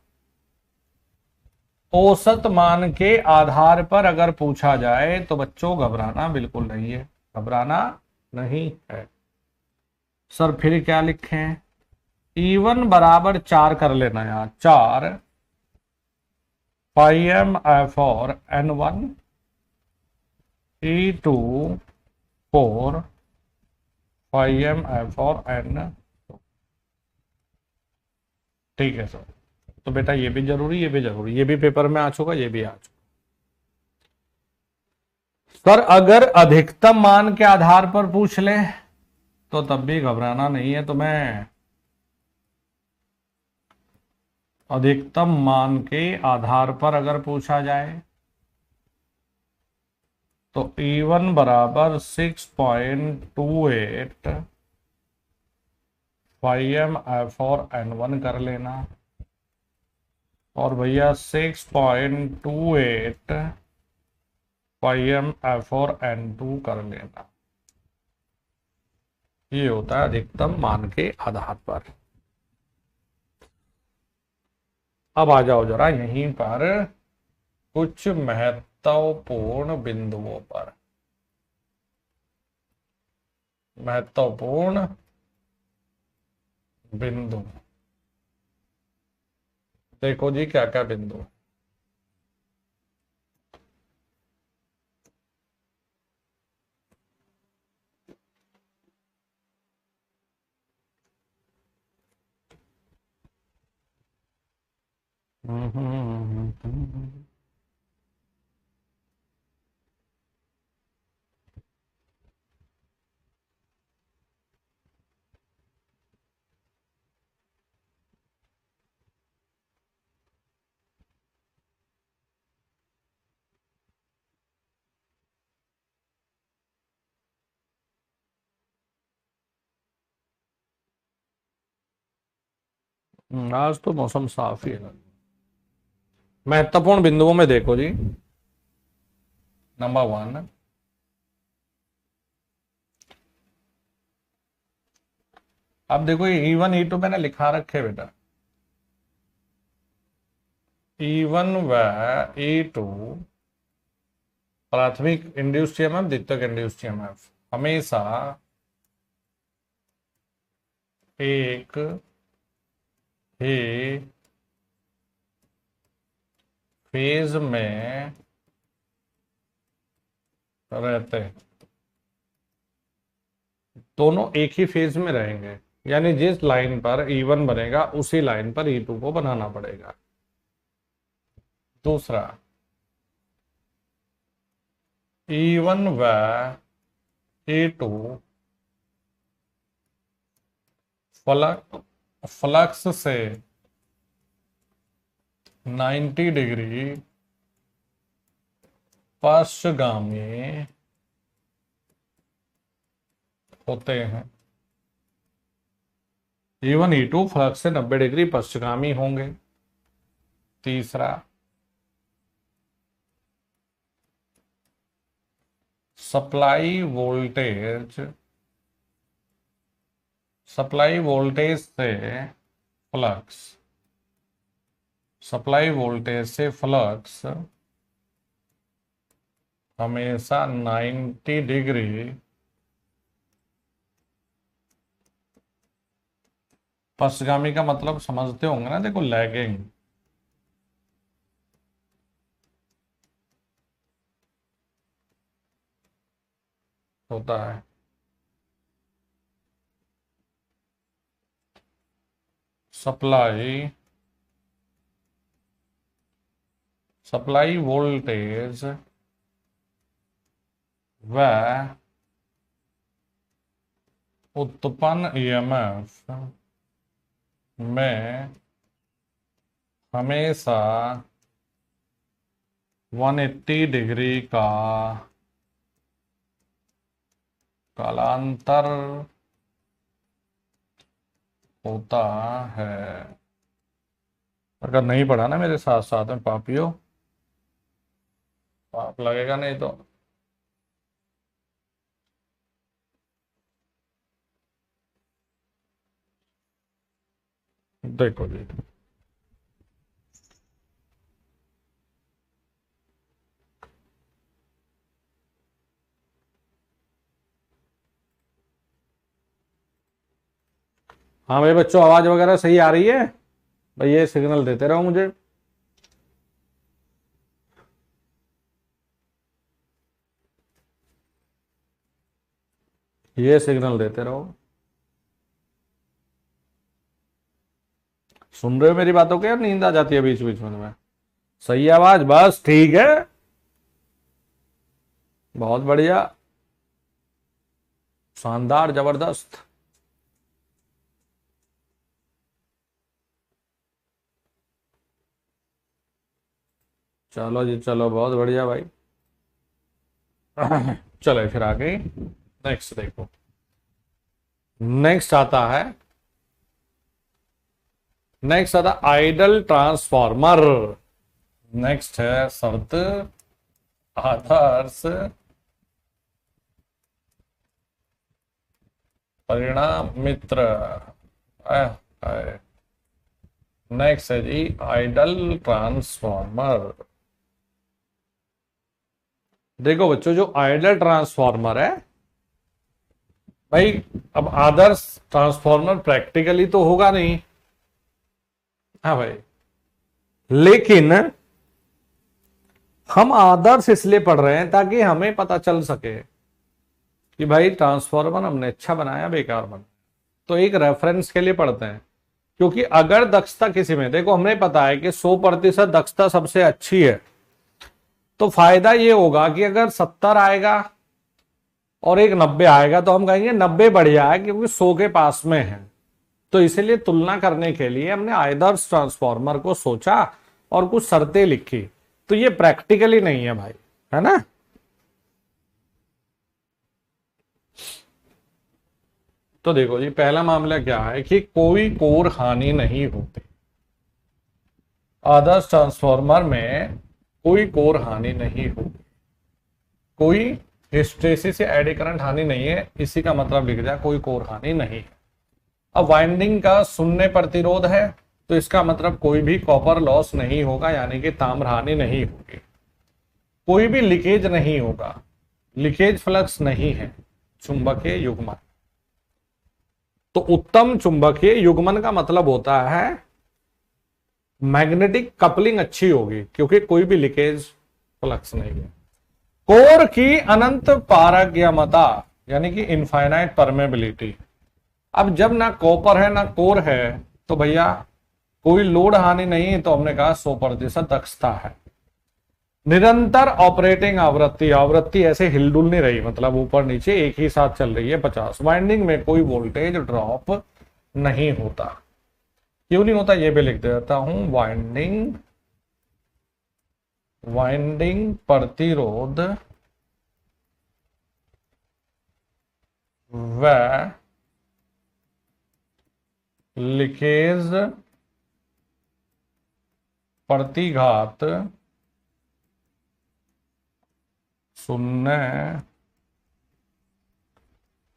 औसत मान के आधार पर अगर पूछा जाए तो बच्चों घबराना बिल्कुल नहीं है, घबराना नहीं है। सर फिर क्या लिखें? E1 बराबर 4 कर लेना यार, 4 5m for N1, E2 4 5m for N। ठीक है सर, तो बेटा ये भी जरूरी, ये भी जरूरी, ये भी पेपर में आ चुका, ये भी आ चुका। सर अगर अधिकतम मान के आधार पर पूछ ले तो तब भी घबराना नहीं है तुम्हें। अधिकतम मान के आधार पर अगर पूछा जाए तो E1 बराबर 6.28 5m फॉर N1 कर लेना, और भैया 6.28 5m फॉर N2 कर लेना। ये होता है अधिकतम मान के आधार पर। अब आ जाओ जरा यहीं पर कुछ महत्वपूर्ण बिंदुओं पर, महत्वपूर्ण बिंदु। देखो जी क्या क्या बिंदु। आज तो मौसम साफ ही है। महत्वपूर्ण बिंदुओं में देखो जी, नंबर 1, अब देखो ये E1 E2 मैंने लिखा रखे बेटा। E1 व E2 प्राथमिक इंड्यूस्ड ईएमएफ, द्वितीयक इंड्यूस्ड ईएमएफ हमेशा एक ही फेज में रहते हैं। दोनों एक ही फेज में रहेंगे, यानी जिस लाइन पर E1 बनेगा उसी लाइन पर E2 को बनाना पड़ेगा। दूसरा, E1 व E2 फ्लक्स से 90 डिग्री पश्चगामी होते हैं। E1 E2 फ्लक्स से 90 डिग्री पश्चगामी होंगे। तीसरा, सप्लाई वोल्टेज से फ्लक्स हमेशा 90 डिग्री पश्चगामी का मतलब समझते होंगे ना, देखो लैगिंग। होता है। सप्लाई वोल्टेज व उत्पन्न ईएमएफ में हमेशा 180 डिग्री का कालांतर होता है। अगर नहीं पढ़ा ना मेरे साथ साथ में पापियो, पाप लगेगा नहीं तो। देखो जी, हाँ भाई बच्चों, आवाज वगैरह सही आ रही है? भाई ये सिग्नल देते रहो मुझे। ये सिग्नल देते रहो। सुन रहे हो मेरी बातों को या नींद आ जाती है बीच बीच में? सही आवाज, बस ठीक है, बहुत बढ़िया, शानदार, जबरदस्त। चलो जी चलो, बहुत बढ़िया भाई। चलो फिर आगे नेक्स्ट देखो। नेक्स्ट आता आइडल ट्रांसफार्मर। नेक्स्ट है शर्त आदर्श परिणाम मित्र। नेक्स्ट है जी आइडल ट्रांसफार्मर। देखो बच्चों, जो आइडल ट्रांसफार्मर है भाई अब आदर्श ट्रांसफॉर्मर प्रैक्टिकली तो होगा नहीं, हाँ भाई, लेकिन हम आदर्श इसलिए पढ़ रहे हैं ताकि हमें पता चल सके कि भाई ट्रांसफॉर्मर हमने अच्छा बनाया बेकार बनाया, तो एक रेफरेंस के लिए पढ़ते हैं। क्योंकि अगर दक्षता किसी में, देखो हमें पता है कि 100% दक्षता सबसे अच्छी है, तो फायदा ये होगा कि अगर 70 आएगा और एक 90 आएगा तो हम कहेंगे 90 बढ़िया है क्योंकि 100 के पास में है। तो इसीलिए तुलना करने के लिए हमने आदर्श ट्रांसफॉर्मर को सोचा और कुछ शर्तें लिखी। तो ये प्रैक्टिकली नहीं है भाई, है ना। तो देखो जी, पहला मामला क्या है कि कोई कोर हानि नहीं होती। आदर्श ट्रांसफॉर्मर में कोई कोर हानि नहीं होगी, कोई हिस्टैरिसीस या एडी करंट हानि नहीं है, इसी का मतलब लिख दिया, कोई कोर हानि नहीं है। अब वाइंडिंग का शून्य प्रतिरोध है, तो इसका मतलब कोई भी कॉपर लॉस नहीं होगा, यानी कि ताम्र हानि नहीं होगी। कोई भी लीकेज नहीं होगा, लीकेज फ्लक्स नहीं है। चुंबकीय युग्मन, तो उत्तम चुंबकीय युग्मन का मतलब होता है मैग्नेटिक कपलिंग अच्छी होगी, क्योंकि कोई भी लीकेज फ्लक्स नहीं है। कोर की अनंत पारगम्यता, यानी कि इनफाइनाइट परमेबिलिटी। अब जब ना कॉपर है ना कोर है, तो भैया कोई लोड हानि नहीं है, तो हमने कहा 100% दक्षता है। निरंतर ऑपरेटिंग आवृत्ति, आवृत्ति ऐसे हिलडुल नहीं रही, मतलब ऊपर नीचे एक ही साथ चल रही है 50। वाइंडिंग में कोई वोल्टेज ड्रॉप नहीं होता। क्यों नहीं होता ये भी लिख देता हूं, वाइंडिंग प्रतिरोध व लीकेज प्रतिघात शून्य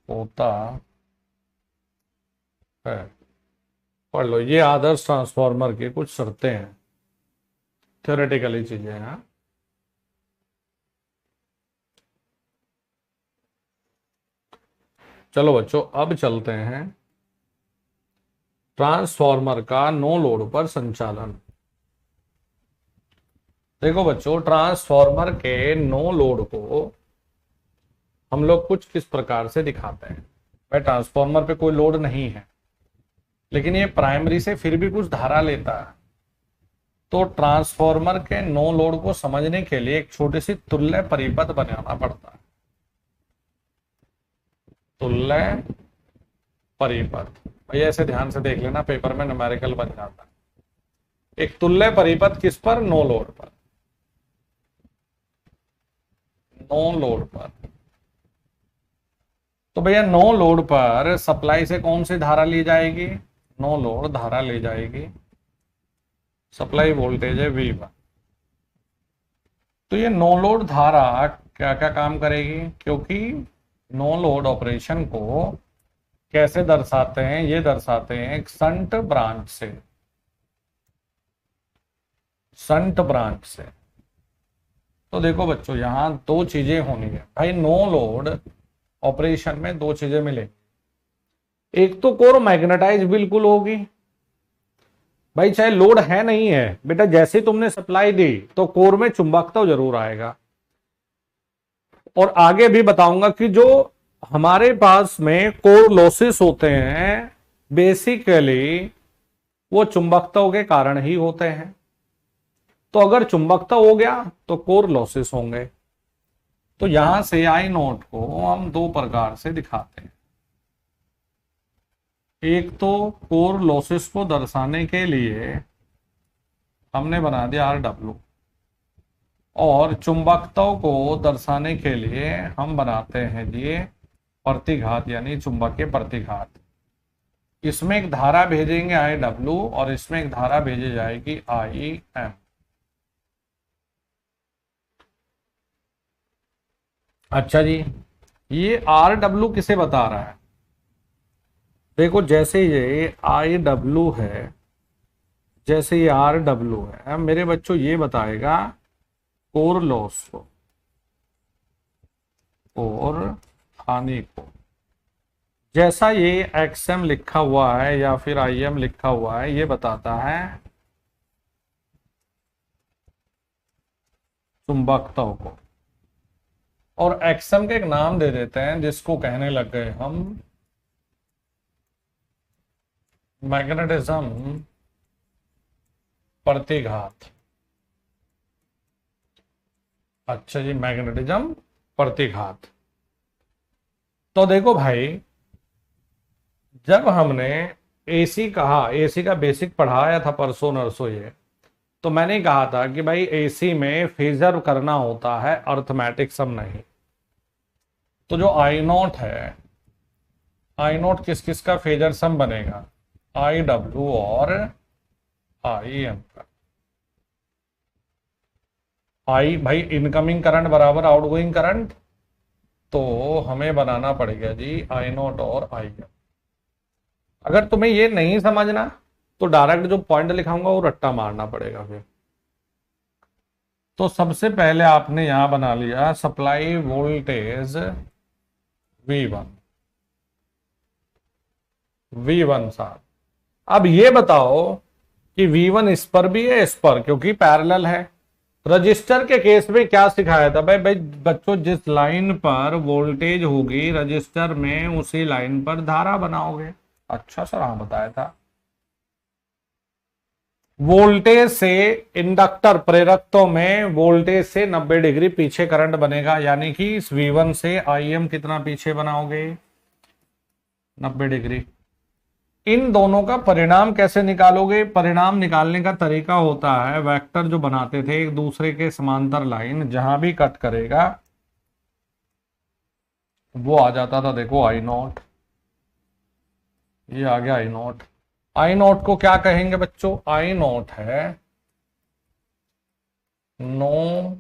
होता है। पढ़ लो, ये आदर्श ट्रांसफॉर्मर की कुछ शर्तें हैं, थ्योरेटिकली चीजें हैं। चलो बच्चों, अब चलते हैं ट्रांसफॉर्मर का नो लोड पर संचालन। देखो बच्चों, ट्रांसफॉर्मर के नो लोड को हम लोग कुछ किस प्रकार से दिखाते हैं। भाई ट्रांसफॉर्मर पे कोई लोड नहीं है, लेकिन ये प्राइमरी से फिर भी कुछ धारा लेता है, तो ट्रांसफॉर्मर के नो लोड को समझने के लिए एक छोटी सी तुल्य परिपथ बनाना पड़ता है। तुल्य परिपथ, भैया ऐसे ध्यान से देख लेना, पेपर में न्यूमेरिकल बन जाता है। एक तुल्य परिपथ किस पर, नो लोड पर। नो लोड पर, तो भैया नो लोड पर सप्लाई से कौन सी धारा ली जाएगी, नो लोड धारा ली जाएगी, सप्लाई वोल्टेज है V1। तो ये नो लोड धारा क्या क्या काम करेगी, क्योंकि नो लोड ऑपरेशन को कैसे दर्शाते हैं, ये दर्शाते हैं एक संट ब्रांच से, संट ब्रांच से। तो देखो बच्चों, यहां दो चीजें होनी है भाई, नो लोड ऑपरेशन में दो चीजें मिले। एक तो कोर मैग्नेटाइज बिल्कुल होगी, भाई चाहे लोड है नहीं है बेटा, जैसे तुमने सप्लाई दी तो कोर में चुंबकत्व जरूर आएगा। और आगे भी बताऊंगा कि जो हमारे पास में कोर लॉसेस होते हैं, बेसिकली वो चुंबकत्व के कारण ही होते हैं। तो अगर चुंबकत्व हो गया तो कोर लॉसेस होंगे। तो यहां से आई नोट को हम दो प्रकार से दिखाते हैं। एक तो कोर लॉसेस को दर्शाने के लिए हमने बना दिया RW, और चुंबकत्व को दर्शाने के लिए हम बनाते हैं ये प्रतिघात, यानी चुंबकीय प्रतिघात। इसमें एक धारा भेजेंगे IW और इसमें एक धारा भेजी जाएगी IM। अच्छा जी, ये RW किसे बता रहा है, देखो जैसे ये IW है, जैसे ये RW है मेरे बच्चों, ये बताएगा कोर लॉस को, कोर हानि को। जैसा ये एक्सएम लिखा हुआ है या फिर आईएम लिखा हुआ है, ये बताता है चुंबकत्व को। और एक्सएम के एक नाम दे देते हैं जिसको कहने लग गए हम मैग्नेटिज्म प्रतिघात। अच्छा जी, मैग्नेटिज्म प्रतिघात। तो देखो भाई, जब हमने एसी कहा, एसी का बेसिक पढ़ाया था परसों नरसों ये, तो मैंने कहा था कि भाई एसी में फेजर करना होता है, अर्थमेटिक सम नहीं। तो जो आई नॉट है, आई नॉट किस किस का फेजर सम बनेगा? आई डब्ल्यू और आई एम का। आई भाई इनकमिंग करंट बराबर आउटगोइंग करंट, तो हमें बनाना पड़ेगा जी आई नॉट और आई एम। अगर तुम्हें ये नहीं समझना तो डायरेक्ट जो पॉइंट लिखाऊंगा वो रट्टा मारना पड़ेगा फिर। तो सबसे पहले आपने यहां बना लिया सप्लाई वोल्टेज V1, V1 साहब। अब ये बताओ कि V1 इस पर भी है, इस पर, क्योंकि पैरेलल है। रजिस्टर के केस में क्या सिखाया था भाई? भाई बच्चों, जिस लाइन पर वोल्टेज होगी रजिस्टर में, उसी लाइन पर धारा बनाओगे। अच्छा सर, हाँ बताया था। वोल्टेज से इंडक्टर प्रेरकत्व में वोल्टेज से 90 डिग्री पीछे करंट बनेगा, यानी कि इस V1 से IM कितना पीछे बनाओगे? 90 डिग्री। इन दोनों का परिणाम कैसे निकालोगे? परिणाम निकालने का तरीका होता है, वेक्टर जो बनाते थे एक दूसरे के समांतर लाइन, जहां भी कट करेगा वो आ जाता था। देखो आई नॉट, ये आ गया आई नॉट। आई नॉट को क्या कहेंगे बच्चों? आई नॉट है नो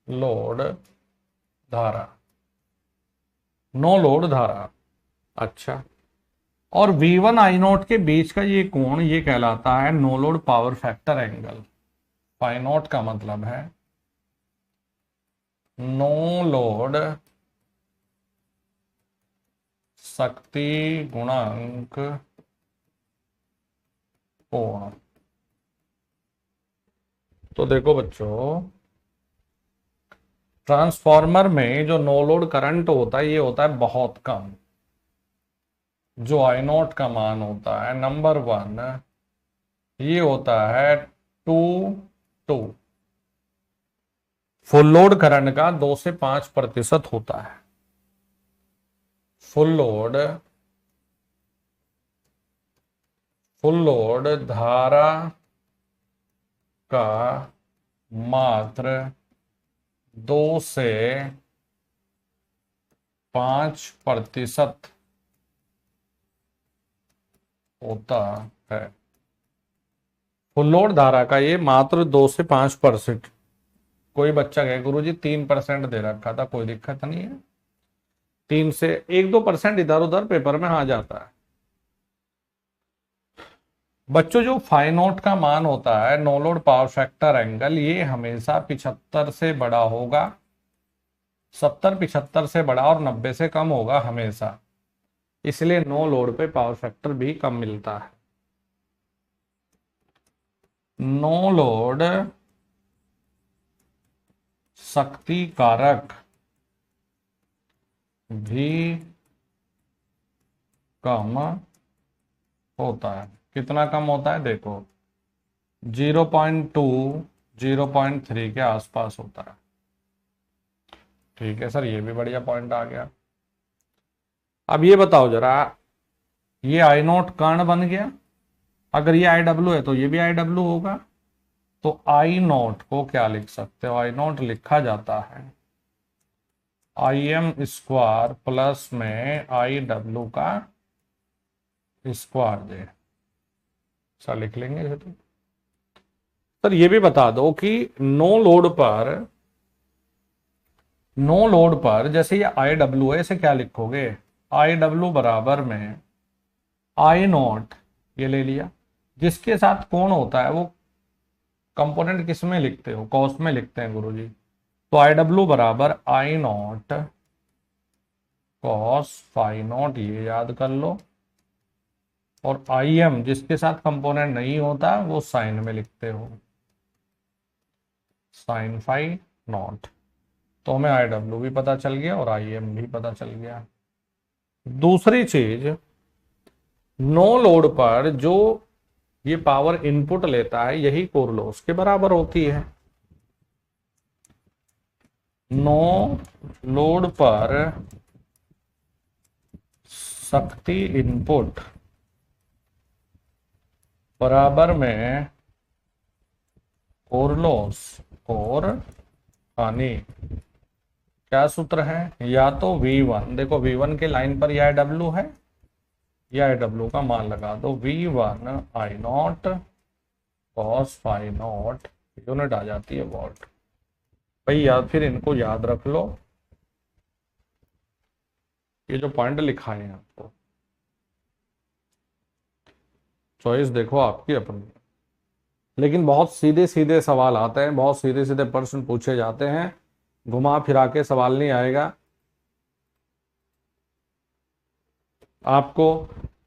लोड धारा, नो लोड धारा। अच्छा, और V1 आई नॉट के बीच का ये कोण, ये कहलाता है no load power factor angle. Phi naught का मतलब है नो लोड शक्ति गुणांक कोण। तो देखो बच्चों, ट्रांसफॉर्मर में जो नो लोड करंट होता है ये होता है बहुत कम। जो आई नॉट का मान होता है नंबर 1, ये होता है 2 फुल लोड करंट का 2 से 5% होता है। फुल लोड धारा का मात्र 2 से 5% होता है। फुल लोड धारा का ये मात्र 2 से 5%। कोई बच्चा कहे गुरुजी 3% दे रखा था, कोई दिक्कत नहीं है, 3 से 1-2% इधर उधर पेपर में आ जाता है। बच्चों, जो फाई नॉट का मान होता है no load power factor angle, ये हमेशा 75 से बड़ा होगा, 70-75 से बड़ा और 90 से कम होगा हमेशा। इसलिए नो लोड पे पावर फैक्टर भी कम मिलता है। नो लोड शक्ति कारक भी कम होता है। कितना कम होता है? देखो 0.2 0.3 के आसपास होता है। ठीक है सर, ये भी बढ़िया पॉइंट आ गया। अब ये बताओ जरा, ये आई नॉट कर्ण बन गया, अगर ये आई डब्ल्यू है तो ये भी आई डब्ल्यू होगा। तो आई नॉट को क्या लिख सकते हो? आई नॉट लिखा जाता है आई एम स्क्वायर प्लस में आई डब्ल्यू का स्क्वायर दे। सर लिख लेंगे इसे तो। सर ये भी बता दो कि नो लोड पर जैसे ये आई डब्ल्यू है, इसे क्या लिखोगे? आई डब्ल्यू बराबर में आई नॉट, ये ले लिया, जिसके साथ कोण होता है वो कंपोनेंट किस में लिखते हो? कॉस में लिखते हैं गुरुजी। तो आई डब्ल्यू बराबर आई नॉट कॉस फाई नॉट, ये याद कर लो। और आई एम जिसके साथ कंपोनेंट नहीं होता वो साइन में लिखते हो, साइन फाई नॉट। तो हमें आई डब्ल्यू भी पता चल गया और आई एम भी पता चल गया। दूसरी चीज, नो लोड पर जो ये पावर इनपुट लेता है यही कोर लॉस के बराबर होती है। नो लोड पर शक्ति इनपुट बराबर में कोर लॉस और हानि। क्या सूत्र है? या तो V1, देखो V1 के लाइन पर यह W है, या W का मान लगा दो, V1 I nought cos phi nought, unit आ जाती है वॉट। भाई याद, फिर इनको याद रख लो, ये जो पॉइंट लिखा है आपको, चॉइस देखो आपकी अपनी। लेकिन बहुत सीधे सीधे सवाल आते हैं, बहुत सीधे सीधे प्रश्न पूछे जाते हैं, घुमा फिरा के सवाल नहीं आएगा। आपको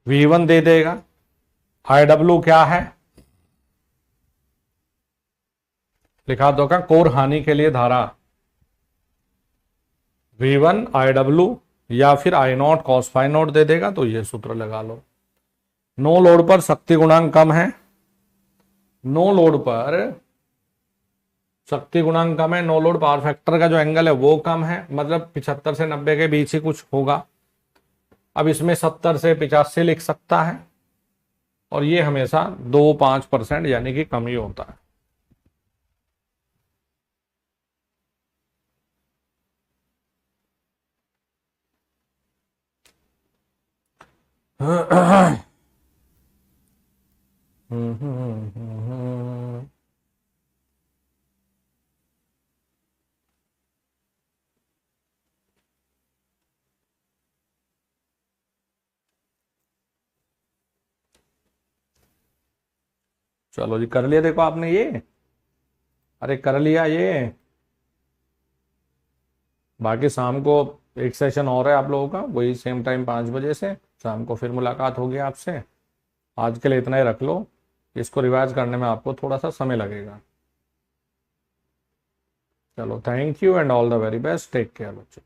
V1 दे देगा, IW क्या है लिखा दो का, कोर हानि के लिए धारा V1 IW या फिर I naught cos phi naught दे देगा, तो ये सूत्र लगा लो। नो लोड पर शक्ति गुणांक कम है, नो लोड पर शक्ति गुणांक कम है, नो लोड पावर फैक्टर का जो एंगल है वो कम है, मतलब 75 से 90 के बीच ही कुछ होगा। अब इसमें 70 से 85 लिख सकता है, और ये हमेशा 2-5% यानी कि कम ही होता है। चलो जी, कर लिया देखो आपने ये, अरे कर लिया ये। बाकी शाम को एक सेशन और है आप लोगों का, वही सेम टाइम 5 बजे से शाम को फिर मुलाकात होगी आपसे। आज के लिए इतना ही रख लो, इसको रिवाइज करने में आपको थोड़ा सा समय लगेगा। चलो, thank you and all the very best, take care बच्चों।